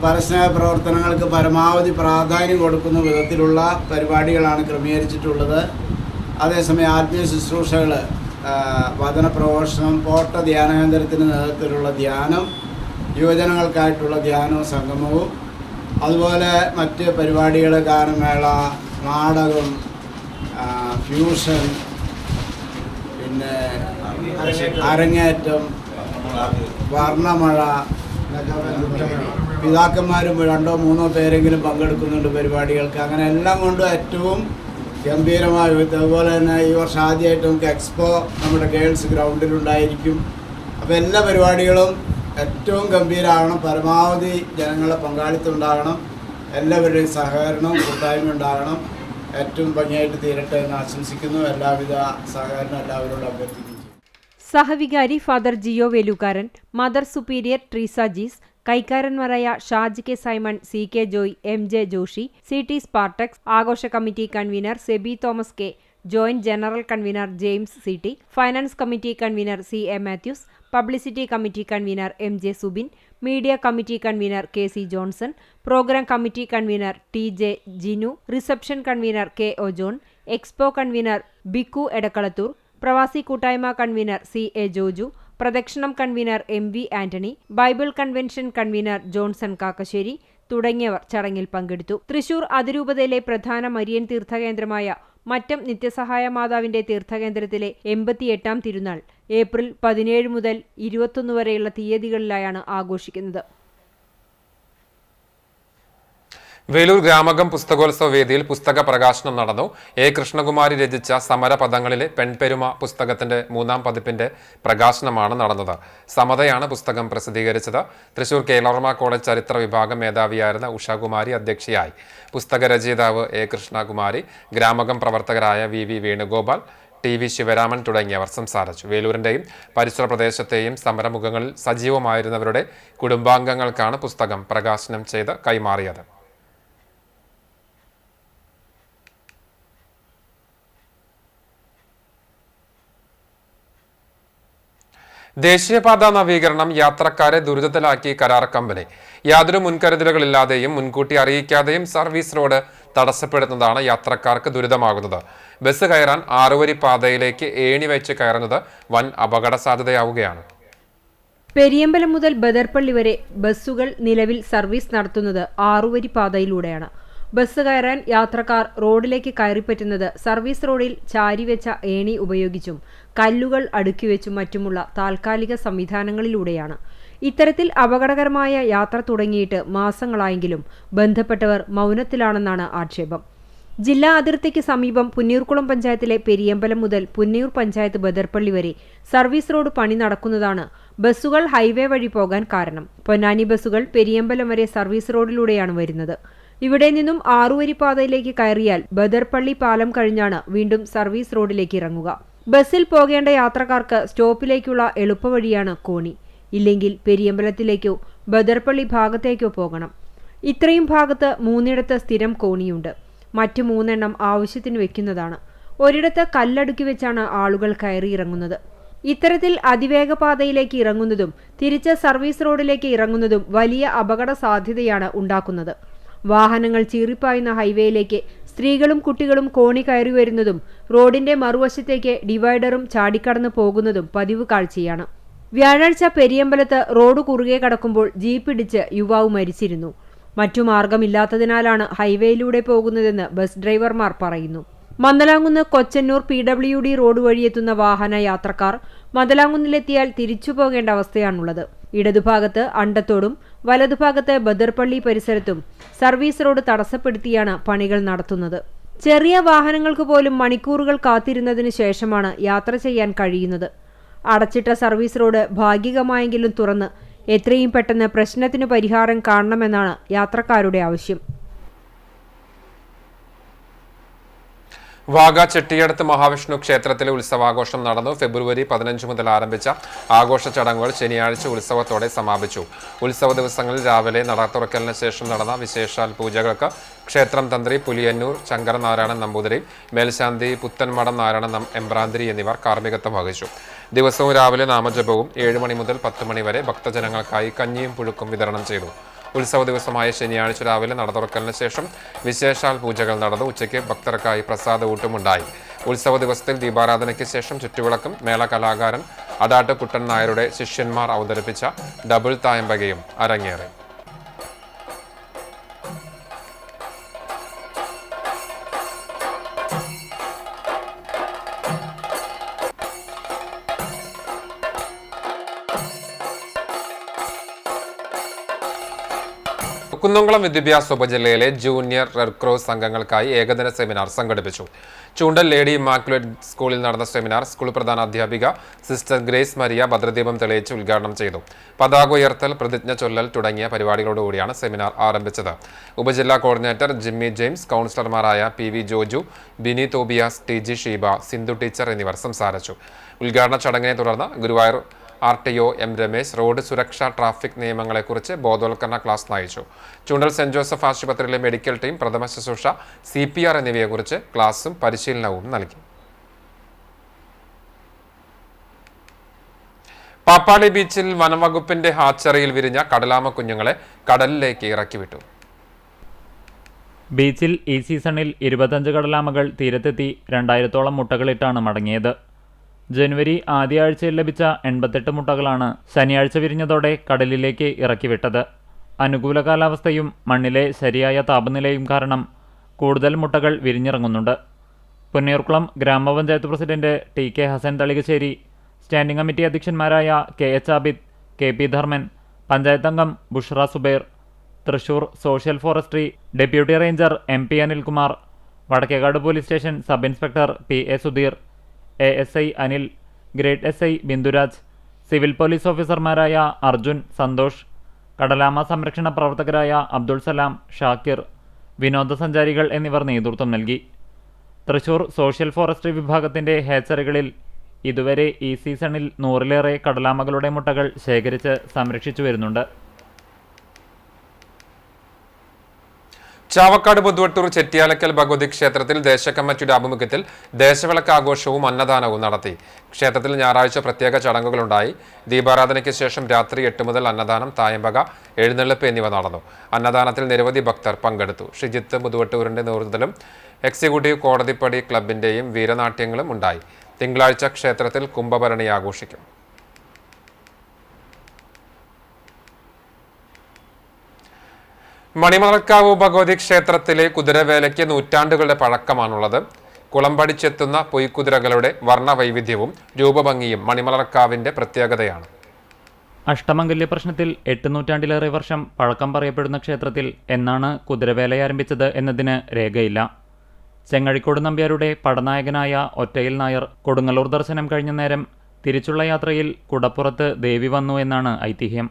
പരസ്നേഹ പ്രവർത്തനങ്ങൾക്ക് പരമാവധി പ്രാധാന്യം കൊടുക്കുന്ന വിധത്തിലുള്ള പരിപാടികളാണ് ക്രമീകരിച്ചിട്ടുള്ളത്. അതേസമയം ആത്മീയ ശുശ്രൂഷകൾ, വചന പ്രഘോഷണം, പോട്ട ധ്യാന കേന്ദ്രത്തിന് നേതൃത്വത്തിലുള്ള ധ്യാനം, യുവജനങ്ങൾക്കായിട്ടുള്ള ധ്യാനവും സംഗമവും, അതുപോലെ മറ്റ് പരിപാടികൾ, ഗാനമേള, നാടകം, ഫ്യൂഷൻ, പിന്നെ അരങ്ങേറ്റം, വർണ്ണമഴ, പിതാക്കന്മാരും 2-3 പേരെങ്കിലും പങ്കെടുക്കുന്നുണ്ട് പരിപാടികൾക്ക്. അങ്ങനെ എല്ലാം കൊണ്ടും ഏറ്റവും ഗംഭീരമായ വിധം. അതുപോലെ തന്നെ ഈ വർഷം ആദ്യമായിട്ട് നമുക്ക് എക്സ്പോ നമ്മുടെ ഗേൾസ് ഗ്രൗണ്ടിലുണ്ടായിരിക്കും. അപ്പോൾ എല്ലാ പരിപാടികളും ഏറ്റവും ഗംഭീരമാകണം, പരമാവധി ജനങ്ങളുടെ പങ്കാളിത്തം ഉണ്ടാകണം, എല്ലാവരുടെയും സഹകരണവും കൂട്ടായ്മ ഉണ്ടാകണം. ഏറ്റവും ഭംഗിയായിട്ട് തീരട്ടെ എന്ന് ആശംസിക്കുന്നു. എല്ലാവിധ സഹകരണം എല്ലാവരോടും അഭ്യർത്ഥിക്കുന്നു. സഹവികാരി father Jio Velukaran, mother superior Treesa Jees, കൈക്കാരന്മാരായ Shaji K Simon, C K Joy, M J Joshi, C T Spartax, ആഘോഷ committee convener Sebi Thomas K, joint general convener James C T, finance committee convener C A Mathews, publicity committee convener M J Subin, media committee convener K C Johnson, programme committee convener T J Jinu, reception convener K O John, expo convener Bikku Edakkalathur, പ്രവാസി കൂട്ടായ്മ convener C A Joju, പ്രദക്ഷിണം convener M V Antony, Bible convention convener Johnson Kakkassery തുടങ്ങിയവർ ചടങ്ങിൽ പങ്കെടുത്തു. തൃശൂർ അതിരൂപതയിലെ പ്രധാന Marian തീർത്ഥകേന്ദ്രമായ Mattam നിത്യസഹായ മാതാവിന്റെ തീർത്ഥകേന്ദ്രത്തിലെ 88ാം തിരുനാൾ April 17 മുതൽ 21 വരെയുള്ള തീയതികളിലായാണ് ആഘോഷിക്കുന്നത്. വേലൂർ ഗ്രാമകം പുസ്തകോത്സവ വേദിയിൽ പുസ്തക പ്രകാശനം നടന്നു. എ കൃഷ്ണകുമാരി രചിച്ച സമരപദങ്ങളിലെ പെൺപെരുമ പുസ്തകത്തിന്റെ 3ാം പതിപ്പിന്റെ പ്രകാശനമാണ് നടന്നത്. സമതയാണ് പുസ്തകം പ്രസിദ്ധീകരിച്ചത്. തൃശൂർ കേരളവർമ്മ കോളേജ് ചരിത്ര വിഭാഗം മേധാവിയായിരുന്ന ഉഷാകുമാരി അധ്യക്ഷയായി. പുസ്തക രചയിതാവ് എ കൃഷ്ണകുമാരി, ഗ്രാമകം പ്രവർത്തകരായ V V Venugopal, T V Sivaraman തുടങ്ങിയവർ സംസാരിച്ചു. വേലൂരിന്റെയും പരിസര പ്രദേശത്തെയും സമരമുഖങ്ങളിൽ സജീവമായിരുന്നവരുടെ കുടുംബാംഗങ്ങൾക്കാണ് പുസ്തകം പ്രകാശനം ചെയ്ത് കൈമാറിയത്. ദേശീയപാത നവീകരണം യാത്രക്കാരെ ദുരിതത്തിലാക്കി കരാർ കമ്പനി. യാതൊരു മുൻകരുതലുകളില്ലാതെയും മുൻകൂട്ടി അറിയിക്കാതെയും സർവീസ് റോഡ് തടസ്സപ്പെടുന്നതാണ് യാത്രക്കാർക്ക് ദുരിതമാകുന്നത്. ബസ് കയറാൻ 6 വരി പാതയിലേക്ക് ഏണി വെച്ച് കയറുന്നത് വൻ അപകട സാധ്യതയാവുകയാണ്. പെരിയമ്പലം മുതൽ ബദർപ്പള്ളി വരെ ബസ്സുകൾ നിലവിൽ സർവീസ് നടത്തുന്നത് 6 വരി പാതയിലൂടെയാണ്. ബസ് കയറാൻ യാത്രക്കാർ റോഡിലേക്ക് കയറിപ്പറ്റുന്നത് സർവീസ് റോഡിൽ ചാരിവെച്ച ഏണി ഉപയോഗിച്ചും കല്ലുകൾ അടുക്കിവെച്ചും മറ്റുമുള്ള താൽക്കാലിക സംവിധാനങ്ങളിലൂടെയാണ്. ഇത്തരത്തിൽ അപകടകരമായ യാത്ര തുടങ്ങിയിട്ട് മാസങ്ങളായെങ്കിലും ബന്ധപ്പെട്ടവർ മൗനത്തിലാണെന്നാണ് ആക്ഷേപം. ജില്ലാ അതിർത്തിക്ക് സമീപം പുന്നയൂർക്കുളം പഞ്ചായത്തിലെ പെരിയമ്പലം മുതൽ പുന്നയൂർ പഞ്ചായത്ത് ബദർപ്പള്ളി വരെ സർവീസ് റോഡ് പണി നടക്കുന്നതാണ് ബസ്സുകൾ ഹൈവേ വഴി പോകാൻ കാരണം. പൊന്നാനി ബസ്സുകൾ പെരിയമ്പലം വരെ സർവീസ് റോഡിലൂടെയാണ് വരുന്നത്. ഇവിടെ നിന്നും 6 വരി പാതയിലേക്ക് കയറിയാൽ ബദർപ്പള്ളി പാലം കഴിഞ്ഞാണ് വീണ്ടും സർവീസ് റോഡിലേക്ക് ഇറങ്ങുക. ബസ്സിൽ പോകേണ്ട യാത്രക്കാർക്ക് സ്റ്റോപ്പിലേക്കുള്ള എളുപ്പവഴിയാണ് കോണി. ഇല്ലെങ്കിൽ പെരിയമ്പലത്തിലേക്കോ ബദർപ്പള്ളി ഭാഗത്തേക്കോ പോകണം. ഇത്രയും ഭാഗത്ത് 3 സ്ഥിരം കോണിയുണ്ട്. മറ്റു 3 ആവശ്യത്തിന് വെക്കുന്നതാണ്. ഒരിടത്ത് കല്ലടുക്കി വെച്ചാണ് ആളുകൾ കയറിയിറങ്ങുന്നത്. ഇത്തരത്തിൽ അതിവേഗ പാതയിലേക്ക് ഇറങ്ങുന്നതും തിരിച്ച് സർവീസ് റോഡിലേക്ക് ഇറങ്ങുന്നതും വലിയ അപകട സാധ്യതയാണ് ഉണ്ടാക്കുന്നത്. വാഹനങ്ങൾ ചീറിപ്പായുന്ന ഹൈവേയിലേക്ക് സ്ത്രീകളും കുട്ടികളും കോണി കയറി വരുന്നതും റോഡിന്റെ മറുവശത്തേക്ക് ഡിവൈഡറും ചാടിക്കടന്നു പോകുന്നതും പതിവ് കാഴ്ചയാണ്. വ്യാഴാഴ്ച പെരിയമ്പലത്ത് റോഡ് കുറുകെ കടക്കുമ്പോൾ ജീപ്പിടിച്ച് യുവാവ് മരിച്ചിരുന്നു. മറ്റു മാർഗമില്ലാത്തതിനാലാണ് ഹൈവേയിലൂടെ പോകുന്നതെന്ന് ബസ് ഡ്രൈവർമാർ പറയുന്നു. മന്ദലാംകുന്ന് കൊച്ചന്നൂർ PWD റോഡ് വഴിയെത്തുന്ന വാഹന യാത്രക്കാർ മന്ദലാംകുന്നിലെത്തിയാൽ തിരിച്ചു പോകേണ്ട അവസ്ഥയാണുള്ളത്. ഇടതുഭാഗത്ത് അണ്ടത്തോടും വലതുഭാഗത്ത് ബദർപള്ളി പരിസരത്തും സർവീസ് റോഡ് തടസ്സപ്പെടുത്തിയാണ് പണികൾ നടത്തുന്നത്. ചെറിയ വാഹനങ്ങൾക്ക് പോലും മണിക്കൂറുകൾ കാത്തിരുന്നതിന് ശേഷമാണ് യാത്ര ചെയ്യാൻ കഴിയുന്നത്. അടച്ചിട്ട സർവീസ് റോഡ് ഭാഗികമായെങ്കിലും തുറന്ന് എത്രയും പെട്ടെന്ന് പ്രശ്നത്തിന് പരിഹാരം കാണണമെന്നാണ് യാത്രക്കാരുടെ ആവശ്യം. വാഗ ചെട്ടിയടത്ത് മഹാവിഷ്ണു ക്ഷേത്രത്തിലെ ഉത്സവാഘോഷം നടന്നു. ഫെബ്രുവരി 15 മുതൽ ആരംഭിച്ച ആഘോഷ ചടങ്ങുകൾ ശനിയാഴ്ച ഉത്സവത്തോടെ സമാപിച്ചു. ഉത്സവ ദിവസങ്ങളിൽ രാവിലെ നട തുറക്കലിന് ശേഷം നടന്ന വിശേഷാൽ പൂജകൾക്ക് ക്ഷേത്രം തന്ത്രി പുലിയന്നൂർ ശങ്കരനാരായണൻ നമ്പൂതിരി, മേൽശാന്തി പുത്തൻമഠം നാരായണൻ എമ്പ്രാന്തിരി എന്നിവർ കാർമ്മികത്വം വഹിച്ചു. ദിവസവും രാവിലെ നാമജപവും 7 മണി മുതൽ 10 മണി വരെ ഭക്തജനങ്ങൾക്കായി കഞ്ഞിയും പുഴുക്കും വിതരണം ചെയ്തു. ഉത്സവ ദിവസമായ ശനിയാഴ്ച രാവിലെ നട തുറക്കലിന് ശേഷം വിശേഷാൽ പൂജകൾ നടന്നു. ഉച്ചയ്ക്ക് ഭക്തർക്കായി പ്രസാദ ഊട്ടുമുണ്ടായി. ഉത്സവ ദിവസത്തിൽ ദീപാരാധനയ്ക്ക് ശേഷം ചുറ്റുവിളക്കും മേള കലാകാരൻ അടാട്ട് കുട്ടൻ നായരുടെ ശിഷ്യന്മാർ അവതരിപ്പിച്ച ഡബിൾ തായമ്പകയും അരങ്ങേറി. കുന്നംകുളം വിദ്യാഭ്യാസ ഉപജില്ലയിലെ ജൂനിയർ റെഡ് ക്രോസ് അംഗങ്ങൾക്കായി ഏകദിന സെമിനാർ സംഘടിപ്പിച്ചു. ചൂണ്ടൽ ലേഡി ഇമാക്കുലേറ്റ് സ്കൂളിൽ നടന്ന സെമിനാർ സ്കൂൾ പ്രധാന അധ്യാപിക സിസ്റ്റർ ഗ്രേസ് മരിയ ഭദ്രദീപം തെളിയിച്ച് ഉദ്ഘാടനം ചെയ്തു. പതാക ഉയർത്തൽ, പ്രതിജ്ഞ ചൊല്ലൽ തുടങ്ങിയ പരിപാടികളോടുകൂടിയാണ് സെമിനാർ ആരംഭിച്ചത്. ഉപജില്ലാ കോർഡിനേറ്റർ ജിമ്മി ജെയിംസ്, കൗൺസിലർമാരായ PV Joju, Bini Tobias, TG Sheeba, Sindhu teacher എന്നിവർ സംസാരിച്ചു. ഉദ്ഘാടന ചടങ്ങിനെ തുടർന്ന് Guruvayur RTO M Ramesh road സുരക്ഷാ ട്രാഫിക് നിയമങ്ങളെക്കുറിച്ച് ബോധവൽക്കരണ ക്ലാസ് നയിച്ചു. ചൂണ്ടൽ സെന്റ് ജോസഫ് ആശുപത്രിയിലെ മെഡിക്കൽ ടീം പ്രഥമ ശുശ്രൂഷ, CPR എന്നിവയെക്കുറിച്ച് ക്ലാസും പരിശീലനവും നൽകി. പാപ്പാളി ബീച്ചിൽ വനംവകുപ്പിന്റെ ഹാച്ചറിയിൽ വിരിഞ്ഞ കടലാമ കുഞ്ഞുങ്ങളെ കടലിലേക്ക് ഇറക്കിവിട്ടു. ബീച്ചിൽ ഈ സീസണിൽ 25 കടലാമകൾ തീരത്തെത്തി 2000-ഓളം മുട്ടകളിട്ടാണ് മടങ്ങിയത്. ജനുവരി ആദ്യ ആഴ്ചയിൽ ലഭിച്ച 88 മുട്ടകളാണ് ശനിയാഴ്ച വിരിഞ്ഞതോടെ കടലിലേക്ക് ഇറക്കിവിട്ടത്. അനുകൂല കാലാവസ്ഥയും മണ്ണിലെ ശരിയായ താപനിലയും കാരണം കൂടുതൽ മുട്ടകൾ വിരിഞ്ഞിറങ്ങുന്നുണ്ട്. പുന്നയൂർക്കുളം ഗ്രാമപഞ്ചായത്ത് president TK Hassan Thalikassery, standing committee അധ്യക്ഷന്മാരായ KH ആബിദ്, KP ധർമ്മൻ, പഞ്ചായത്ത് അംഗം Bushra Subair, Thrissur social forestry deputy ranger MP Anilkumar, Vadakkekad police station sub inspector PA Sudheer, ASI Anil, grade SI Binduraj, civil police ഓഫീസർമാരായ അർജുൻ, സന്തോഷ്, കടലാമ സംരക്ഷണ പ്രവർത്തകരായ അബ്ദുൾ സലാം, ഷാക്കിർ, വിനോദസഞ്ചാരികൾ എന്നിവർ നേതൃത്വം നൽകി. തൃശൂർ സോഷ്യൽ ഫോറസ്ട്രി വിഭാഗത്തിൻ്റെ ഹാച്ചറികളിൽ ഇതുവരെ ഈ സീസണിൽ 100-ലേറെ കടലാമകളുടെ മുട്ടകൾ ശേഖരിച്ച് സംരക്ഷിച്ചു വരുന്നുണ്ട്. ചാവക്കാട് പുതുവട്ടൂർ ചെട്ടിയാലക്കൽ ഭഗവതി ക്ഷേത്രത്തിൽ ദേശകമ്മിറ്റിയുടെ ആഭിമുഖ്യത്തിൽ ദേശവിളക്ക് ആഘോഷവും അന്നദാനവും നടത്തി. ക്ഷേത്രത്തിൽ ഞായറാഴ്ച പ്രത്യേക ചടങ്ങുകളുണ്ടായി. ദീപാരാധനയ്ക്ക് ശേഷം രാത്രി 8 മുതൽ അന്നദാനം, തായമ്പക, എഴുന്നള്ളിപ്പ് എന്നിവ നടന്നു. അന്നദാനത്തിൽ നിരവധി ഭക്തർ പങ്കെടുത്തു. ഷിജിത്ത് പുതുവട്ടൂരിന്റെ നേതൃത്വത്തിലും എക്സിക്യൂട്ടീവ് കോടതിപ്പടി ക്ലബിന്റെയും വീരനാട്യങ്ങളും ഉണ്ടായി. തിങ്കളാഴ്ച ക്ഷേത്രത്തിൽ കുംഭഭരണി ആഘോഷിക്കും. മണിമലർക്കാവ് ഭഗവതി ക്ഷേത്രത്തിലെ കുതിരവേലയ്ക്ക് നൂറ്റാണ്ടുകളുടെ പഴക്കമാണുള്ളത്. കുളമ്പടിച്ചെത്തുന്ന പൊയ്ക്കുതിരകളുടെ വർണ്ണവൈവിധ്യവും രൂപഭംഗിയും മണിമലർക്കാവിന്റെ പ്രത്യേകതയാണ്. അഷ്ടമംഗല്യ പ്രശ്നത്തിൽ 8 നൂറ്റാണ്ടിലേറെ വർഷം പഴക്കം പറയപ്പെടുന്ന ക്ഷേത്രത്തിൽ എന്നാണ് കുതിരവേല ആരംഭിച്ചത് എന്നതിന് രേഖയില്ല. ചെങ്ങഴിക്കോട് നമ്പ്യാരുടെ പടനായകനായ ഒറ്റയിൽ നായർ കൊടുങ്ങല്ലൂർ ദർശനം കഴിഞ്ഞ നേരം തിരിച്ചുള്ള യാത്രയിൽ കുടപ്പുറത്ത് ദേവി വന്നു എന്നാണ് ഐതിഹ്യം.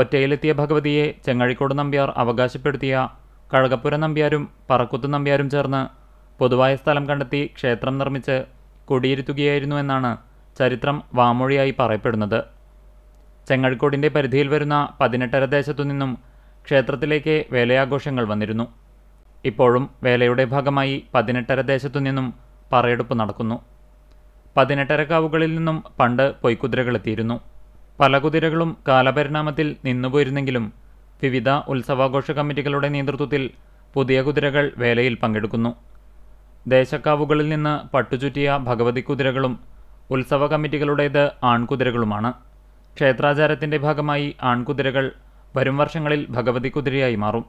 ഒറ്റയിലെത്തിയ ഭഗവതിയെ ചെങ്ങഴിക്കോട് നമ്പ്യാർ അവകാശപ്പെടുത്തിയ കഴകപ്പുര നമ്പ്യാരും പറക്കുത്ത് നമ്പ്യാരും ചേർന്ന് പൊതുവായ സ്ഥലം കണ്ടെത്തി ക്ഷേത്രം നിർമ്മിച്ച് കുടിയിരുത്തുകയായിരുന്നു എന്നാണ് ചരിത്രം വാമൊഴിയായി പറയപ്പെടുന്നത്. ചെങ്ങഴിക്കോടിൻ്റെ പരിധിയിൽ വരുന്ന 18 ദേശത്തു നിന്നും ക്ഷേത്രത്തിലേക്ക് വേലയാഘോഷങ്ങൾ വന്നിരുന്നു. ഇപ്പോഴും വേലയുടെ ഭാഗമായി 18 ദേശത്തു നിന്നും പറയെടുപ്പ് നടക്കുന്നു. 18 കാവുകളിൽ നിന്നും പണ്ട് പൊയ്ക്കുതിരകളെത്തിയിരുന്നു. പല കുതിരകളും കാലപരിണാമത്തിൽ നിന്നുപോയിരുന്നെങ്കിലും വിവിധ ഉത്സവാഘോഷ കമ്മിറ്റികളുടെ നേതൃത്വത്തിൽ പുതിയ കുതിരകൾ വേലയിൽ പങ്കെടുക്കുന്നു. ദേശക്കാവുകളിൽ നിന്ന് പട്ടുചുറ്റിയ ഭഗവതി കുതിരകളും ഉത്സവ കമ്മിറ്റികളുടേത് ആൺകുതിരകളുമാണ്. ക്ഷേത്രാചാരത്തിന്റെ ഭാഗമായി ആൺകുതിരകൾ വരും വർഷങ്ങളിൽ ഭഗവതി കുതിരയായി മാറും.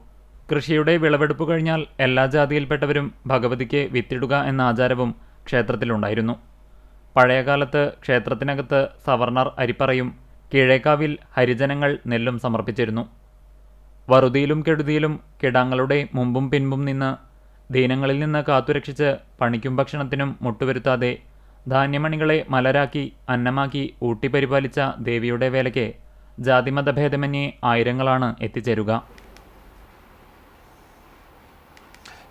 കൃഷിയുടെ വിളവെടുപ്പ് കഴിഞ്ഞാൽ എല്ലാ ജാതിയിൽപ്പെട്ടവരും ഭഗവതിക്ക് വിത്തിടുക എന്ന ആചാരവും ക്ഷേത്രത്തിലുണ്ടായിരുന്നു. പഴയകാലത്ത് ക്ഷേത്രത്തിനകത്ത് സവർണർ അരിപ്പറയും കീഴേക്കാവിൽ ഹരിജനങ്ങൾ നെല്ലും സമർപ്പിച്ചിരുന്നു. വറുതിയിലും കെടുതിയിലും കിടാങ്ങളുടെ മുമ്പും പിൻപും നിന്ന് ദീനങ്ങളിൽ നിന്ന് കാത്തുരക്ഷിച്ച് പണിക്കും ഭക്ഷണത്തിനും മുട്ടുവരുത്താതെ ധാന്യമണികളെ മലരാക്കി അന്നമാക്കി ഊട്ടിപ്പരിപാലിച്ച ദേവിയുടെ വേലയ്ക്ക് ജാതിമതഭേദമന്യേ ആയിരങ്ങളാണ് എത്തിച്ചേരുക.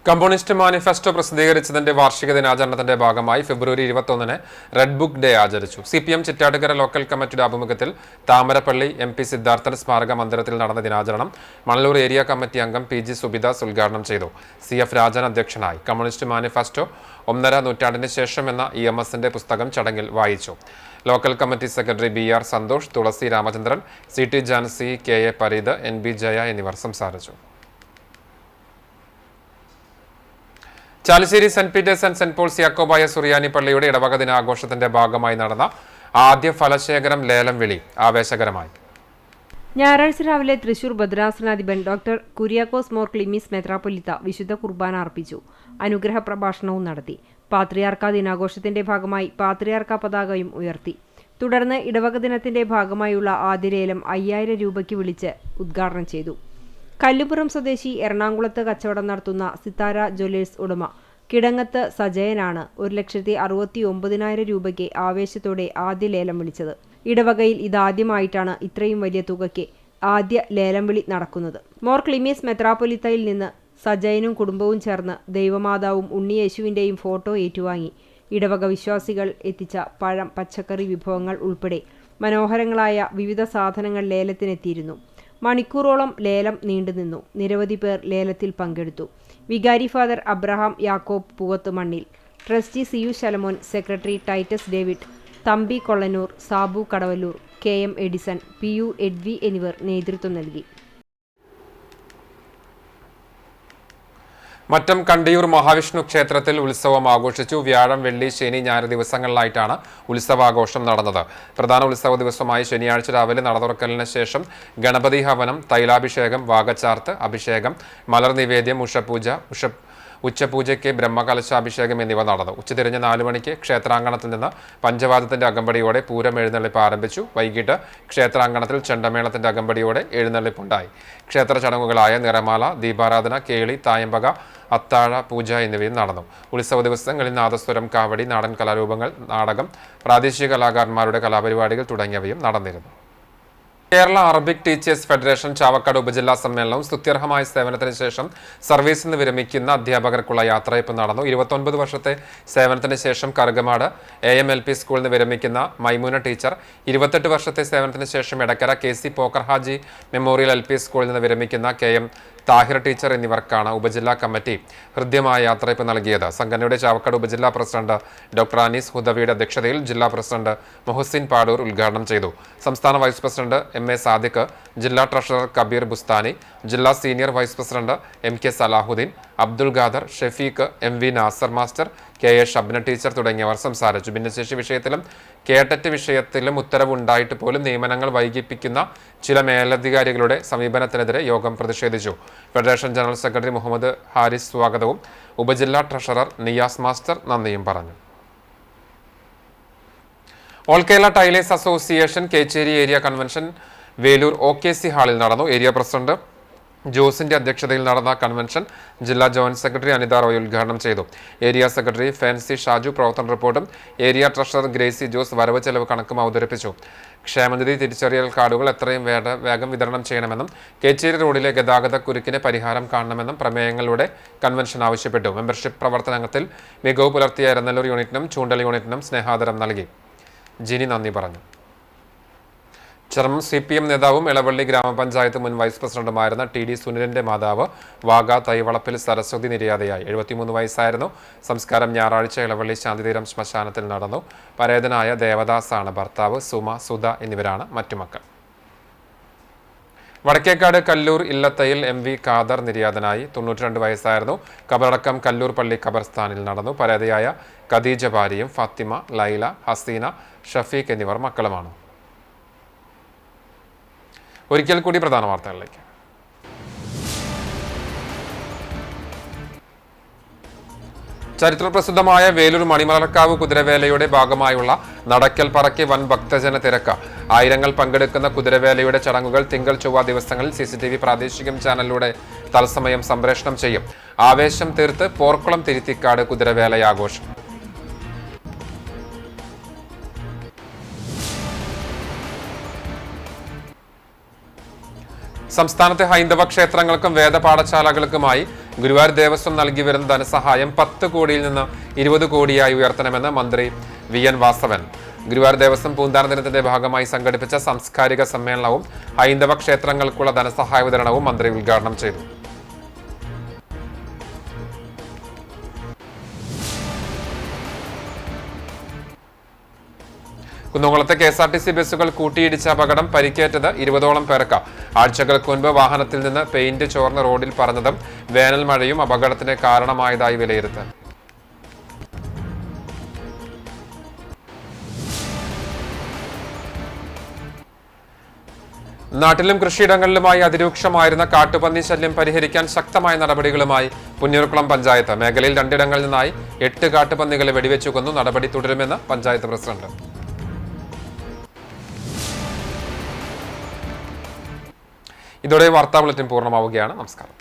കമ്മ്യൂണിസ്റ്റ് മാനിഫെസ്റ്റോ പ്രസിദ്ധീകരിച്ചതിന്റെ വാർഷിക ദിനാചരണത്തിന്റെ ഭാഗമായി ഫെബ്രുവരി 21 റെഡ് ബുക്ക് ഡേ ആചരിച്ചു. CPM ചിറ്റാട്ടുകര ലോക്കൽ കമ്മിറ്റിയുടെ ആഭിമുഖ്യത്തിൽ താമരപ്പള്ളി MP സിദ്ധാർത്ഥൻ സ്മാരക മന്ദിരത്തിൽ നടന്ന ദിനാചരണം മണലൂർ ഏരിയ കമ്മിറ്റി അംഗം PG സുബിദാസ് ഉദ്ഘാടനം ചെയ്തു. CF രാജൻ അധ്യക്ഷനായി. കമ്മ്യൂണിസ്റ്റ് മാനിഫെസ്റ്റോ 1.5 നൂറ്റാണ്ടിന് ശേഷം എന്ന EMSന്റെ പുസ്തകം ചടങ്ങിൽ വായിച്ചു. Local committee secretary BR Santhosh, Thulasi Ramachandran, CT Jancy, KA Pareed, NB Jaya എന്നിവർ സംസാരിച്ചു. Chalissery saint Peter's and saint Paul's യാക്കോബായ സുറിയാനി പള്ളിയുടെ ഇടവക ദിനാഘോഷത്തിന്റെ ഭാഗമായി നടന്ന ആദ്യ ഫലശേഖരം ലേലം വിളി ആവേശകരമായി. ഞായറാഴ്ച രാവിലെ തൃശൂർ ഭദ്രാസനാധിപൻ ഡോക്ടർ കുര്യാക്കോസ് മോർ ക്ലിമീസ് മെത്രാപ്പൊലീത്ത വിശുദ്ധ കുർബാന അർപ്പിച്ചു. അനുഗ്രഹ പ്രഭാഷണവും നടത്തി. പാത്രിയാർക്ക ദിനാഘോഷത്തിന്റെ ഭാഗമായി പാത്രിയാർക്ക പതാകയും ഉയർത്തി. തുടർന്ന് ഇടവക ദിനത്തിന്റെ ഭാഗമായുള്ള ആദ്യ ലേലം 5000 രൂപയ്ക്ക് വിളിച്ച് ഉദ്ഘാടനം ചെയ്തു. കല്ലുപുറം സ്വദേശി എറണാകുളത്ത് കച്ചവടം നടത്തുന്ന സിത്താര ജ്വല്ലേഴ്സ് ഉടമ കിടങ്ങത്ത് സജയനാണ് 1,69,000 രൂപയ്ക്ക് ആവേശത്തോടെ ആദ്യ ലേലം വിളിച്ചത്. ഇടവകയിൽ ഇതാദ്യമായിട്ടാണ് ഇത്രയും വലിയ തുകയ്ക്ക് ആദ്യ ലേലം വിളി നടക്കുന്നത്. മോർ ക്ലിമീസ് മെത്രാപ്പൊലിത്തയിൽ നിന്ന് സജയനും കുടുംബവും ചേർന്ന് ദൈവമാതാവും ഉണ്ണിയേശുവിൻ്റെയും ഫോട്ടോ ഏറ്റുവാങ്ങി. ഇടവക വിശ്വാസികൾ എത്തിച്ച പഴം, പച്ചക്കറി വിഭവങ്ങൾ ഉൾപ്പെടെ മനോഹരങ്ങളായ വിവിധ സാധനങ്ങൾ ലേലത്തിനെത്തിയിരുന്നു. മണിക്കൂറോളം ലേലം നീണ്ടുനിന്നു. നിരവധി പേർ ലേലത്തിൽ പങ്കെടുത്തു. വികാരി ഫാദർ അബ്രഹാം യാക്കോബ് പൂവത്ത് മണ്ണിൽ, trustee CU Shalamon, secretary Titus David, Thampi Kollanoor, Sabu Kadavallur, KM Edison, PU എഡ്വി എന്നിവർ നേതൃത്വം നൽകി. മറ്റം കണ്ടിയൂർ മഹാവിഷ്ണു ക്ഷേത്രത്തിൽ ഉത്സവം ആഘോഷിച്ചു. വ്യാഴം, വെള്ളി, ശനി, ഞായർ ദിവസങ്ങളിലായിട്ടാണ് ഉത്സവാഘോഷം നടന്നത്. പ്രധാന ഉത്സവ ദിവസമായി ശനിയാഴ്ച രാവിലെ നടതുറക്കലിന് ശേഷം ഗണപതി ഹവനം, തൈലാഭിഷേകം, വാഗച്ചാർത്ത്, അഭിഷേകം, മലർ നിവേദ്യം, ഉച്ചപൂജയ്ക്ക് ബ്രഹ്മകലശാഭിഷേകം എന്നിവ നടന്നു. ഉച്ചതിരിഞ്ഞ് 4 മണിക്ക് ക്ഷേത്രാങ്കണത്തിൽ നിന്ന് പഞ്ചവാദ്യത്തിന്റെ അകമ്പടിയോടെ പൂരം എഴുന്നള്ളിപ്പ് ആരംഭിച്ചു. വൈകിട്ട് ക്ഷേത്രാങ്കണത്തിൽ ചെണ്ടമേളത്തിന്റെ അകമ്പടിയോടെ എഴുന്നള്ളിപ്പുണ്ടായി. ക്ഷേത്ര ചടങ്ങുകളായ നിറമാല, ദീപാരാധന, കേളി, തായമ്പക, അത്താഴ പൂജ എന്നിവയും നടന്നു. ഉത്സവ ദിവസങ്ങളിൽ നാദസ്വരം, കാവടി, നാടൻ കലാരൂപങ്ങൾ, നാടകം, പ്രാദേശിക കലാകാരന്മാരുടെ കലാപരിപാടികൾ തുടങ്ങിയവയും നടന്നിരുന്നു. Kerala Arabic teachers federation Chavakkad ഉപജില്ലാ സമ്മേളനവും സ്തുത്യർഹമായ സേവനത്തിന് ശേഷം സർവീസിൽ നിന്ന് വിരമിക്കുന്ന അധ്യാപകർക്കുള്ള യാത്രയപ്പ് നടന്നു. 29 വർഷത്തെ സേവനത്തിന് ശേഷം കറുകമാട് AMLP സ്കൂളിൽ നിന്ന് വിരമിക്കുന്ന മൈമൂന ടീച്ചർ, 28 വർഷത്തെ സേവനത്തിന് ശേഷം Edakkara KC Pokkar Haji memorial LP സ്കൂളിൽ നിന്ന് വിരമിക്കുന്ന KM താഹിർ ടീച്ചർ എന്നിവർക്കാണ് ഉപജില്ലാ കമ്മിറ്റി ഹൃദ്യമായ യാത്രയപ്പ് നൽകിയത്. സംഘടനയുടെ ചാവക്കാട് ഉപജില്ലാ പ്രസിഡന്റ് ഡോക്ടർ അനീസ് ഹുദവിയുടെ അധ്യക്ഷതയിൽ ജില്ലാ പ്രസിഡന്റ് മൊഹസിൻ പാടൂർ ഉദ്ഘാടനം ചെയ്തു. സംസ്ഥാന വൈസ് പ്രസിഡന്റ് MA സാദിഖ്, ജില്ലാ ട്രഷറർ കബീർ ബുസ്താനി, ജില്ലാ senior vice president MK Salahuddin, Abdul Khader, Shefeeq, MV Nasar master, KA Shabna teacher തുടങ്ങിയവർ സംസാരിച്ചു. ഭിന്നശേഷി വിഷയത്തിലും കേട്ടറ്റ് വിഷയത്തിലും ഉത്തരവുണ്ടായിട്ട് പോലും നിയമനങ്ങൾ വൈകിപ്പിക്കുന്ന ചില മേലധികാരികളുടെ സമീപനത്തിനെതിരെ യോഗം പ്രതിഷേധിച്ചു. Federation general secretary Muhammad Haris സ്വാഗതവും ഉപജില്ലാ ട്രഷറർ നിയാസ് മാസ്റ്റർ നന്ദിയും പറഞ്ഞു. All Kerala tailors association Kechery area convention Veloor OKC ഹാളിൽ നടന്നു. ഏരിയ പ്രസിഡന്റ് ജോസിന്റെ അധ്യക്ഷതയിൽ നടന്ന കൺവെൻഷൻ ജില്ലാ ജോയിന്റ് സെക്രട്ടറി അനിത റോയ് ഉദ്ഘാടനം ചെയ്തു. ഏരിയ സെക്രട്ടറി ഫാൻസി ഷാജു പ്രവർത്തന റിപ്പോർട്ടും ഏരിയ ട്രഷറർ ഗ്രേസി ജോസ് വരവ് ചെലവ് കണക്കും അവതരിപ്പിച്ചു. ക്ഷേമനിധി തിരിച്ചറിയൽ കാർഡുകൾ എത്രയും വേഗം വിതരണം ചെയ്യണമെന്നും കേച്ചേരി റോഡിലെ ഗതാഗത കുരുക്കിന് പരിഹാരം കാണണമെന്നും പ്രമേയങ്ങളിലൂടെ കൺവെൻഷൻ ആവശ്യപ്പെട്ടു. മെമ്പർഷിപ്പ് പ്രവർത്തനത്തിൽ മികവ് പുലർത്തിയ എരനല്ലൂർ യൂണിറ്റിനും ചൂണ്ടൽ യൂണിറ്റിനും സ്നേഹാദരം നൽകി. ജിനി നന്ദി പറഞ്ഞു. ചർമ്മം CPM നേതാവും ഇളവള്ളി ഗ്രാമപഞ്ചായത്ത് മുൻ വൈസ് പ്രസിഡന്റുമായിരുന്ന TD സുനിലിന്റെ മാതാവ് വാഗ തൈവളപ്പിൽ സരസ്വതി നിര്യാതയായി. 73 വയസ്സായിരുന്നു. സംസ്കാരം ഞായറാഴ്ച ഇളവള്ളി ശാന്തിതീരം ശ്മശാനത്തിൽ നടന്നു. പരേതനായ ദേവദാസാണ് ഭർത്താവ്. സുമ, സുധ എന്നിവരാണ് മറ്റു മക്കൾ. വടക്കേക്കാട് കല്ലൂർ ഇല്ലത്തയിൽ MV ഖാദർ നിര്യാതനായി. 92 വയസ്സായിരുന്നു. കബറടക്കം കല്ലൂർ പള്ളി ഖബർസ്ഥാനിൽ നടന്നു. പരേതയായ ഖദീജ ഭാര്യയും ഫാത്തിമ, ലൈല, ഹസീന, ഷഫീഖ് എന്നിവർ മക്കളുമാണ്. ഒരിക്കൽ കൂടി പ്രധാന വാർത്തകളിലേക്ക്. ചരിത്രപ്രസിദ്ധമായ വേലൂർ മണിമലർക്കാവ് കുതിരവേലയുടെ ഭാഗമായുള്ള നടക്കൽ പറക്കി വൻ ഭക്തജന തിരക്ക്. ആയിരങ്ങൾ പങ്കെടുക്കുന്ന കുതിരവേലയുടെ ചടങ്ങുകൾ തിങ്കൾ ചൊവ്വ ദിവസങ്ങളിൽ CCTV പ്രാദേശിക ചാനലിലൂടെ തത്സമയം സംപ്രേഷണം ചെയ്യും. ആവേശം തീർത്ത് പോർക്കുളം തിരുത്തിക്കാട് കുതിരവേലയാഘോഷം. സംസ്ഥാനത്തെ ഹൈന്ദവ ക്ഷേത്രങ്ങൾക്കും വേദപാഠശാലകൾക്കുമായി ഗുരുവായൂർ ദേവസ്വം നൽകി വരുന്ന ധനസഹായം 10 കോടിയിൽ നിന്ന് 20 കോടിയായി ഉയർത്തണമെന്ന് മന്ത്രി VN വാസവൻ. ഗുരുവായൂർ ദേവസ്വം പൂന്താന ദിനത്തിന്റെ ഭാഗമായി സംഘടിപ്പിച്ച സാംസ്കാരിക സമ്മേളനവും ഹൈന്ദവ ക്ഷേത്രങ്ങൾക്കുള്ള ധനസഹായ വിതരണവും മന്ത്രി ഉദ്ഘാടനം ചെയ്തു. കുന്നംകുളത്തെ KSRTC ബസ്സുകൾ കൂട്ടിയിടിച്ച അപകടം, പരിക്കേറ്റത് 20ഓളം പേർക്ക്. ആഴ്ചകൾക്ക് മുൻപ് വാഹനത്തിൽ നിന്ന് പെയിന്റ് ചോർന്ന് റോഡിൽ പറന്നതും വേനൽ മഴയും അപകടത്തിന് കാരണമായതായി വിലയിരുത്തൽ. നാട്ടിലും കൃഷിയിടങ്ങളിലുമായി അതിരൂക്ഷമായിരുന്ന കാട്ടുപന്നി ശല്യം പരിഹരിക്കാൻ ശക്തമായ നടപടികളുമായി പുന്നൂർക്കുളം പഞ്ചായത്ത്. മേഖലയിൽ 2 ഇടങ്ങളിൽ നിന്നായി 8 കാട്ടുപന്നികളെ വെടിവെച്ചു കൊന്നു. നടപടി തുടരുമെന്ന് പഞ്ചായത്ത് പ്രസിഡന്റ്. ഇതോടെ വാർത്താ ബുള്ളറ്റിൻ പൂർണ്ണമാവുകയാണ്. നമസ്കാരം.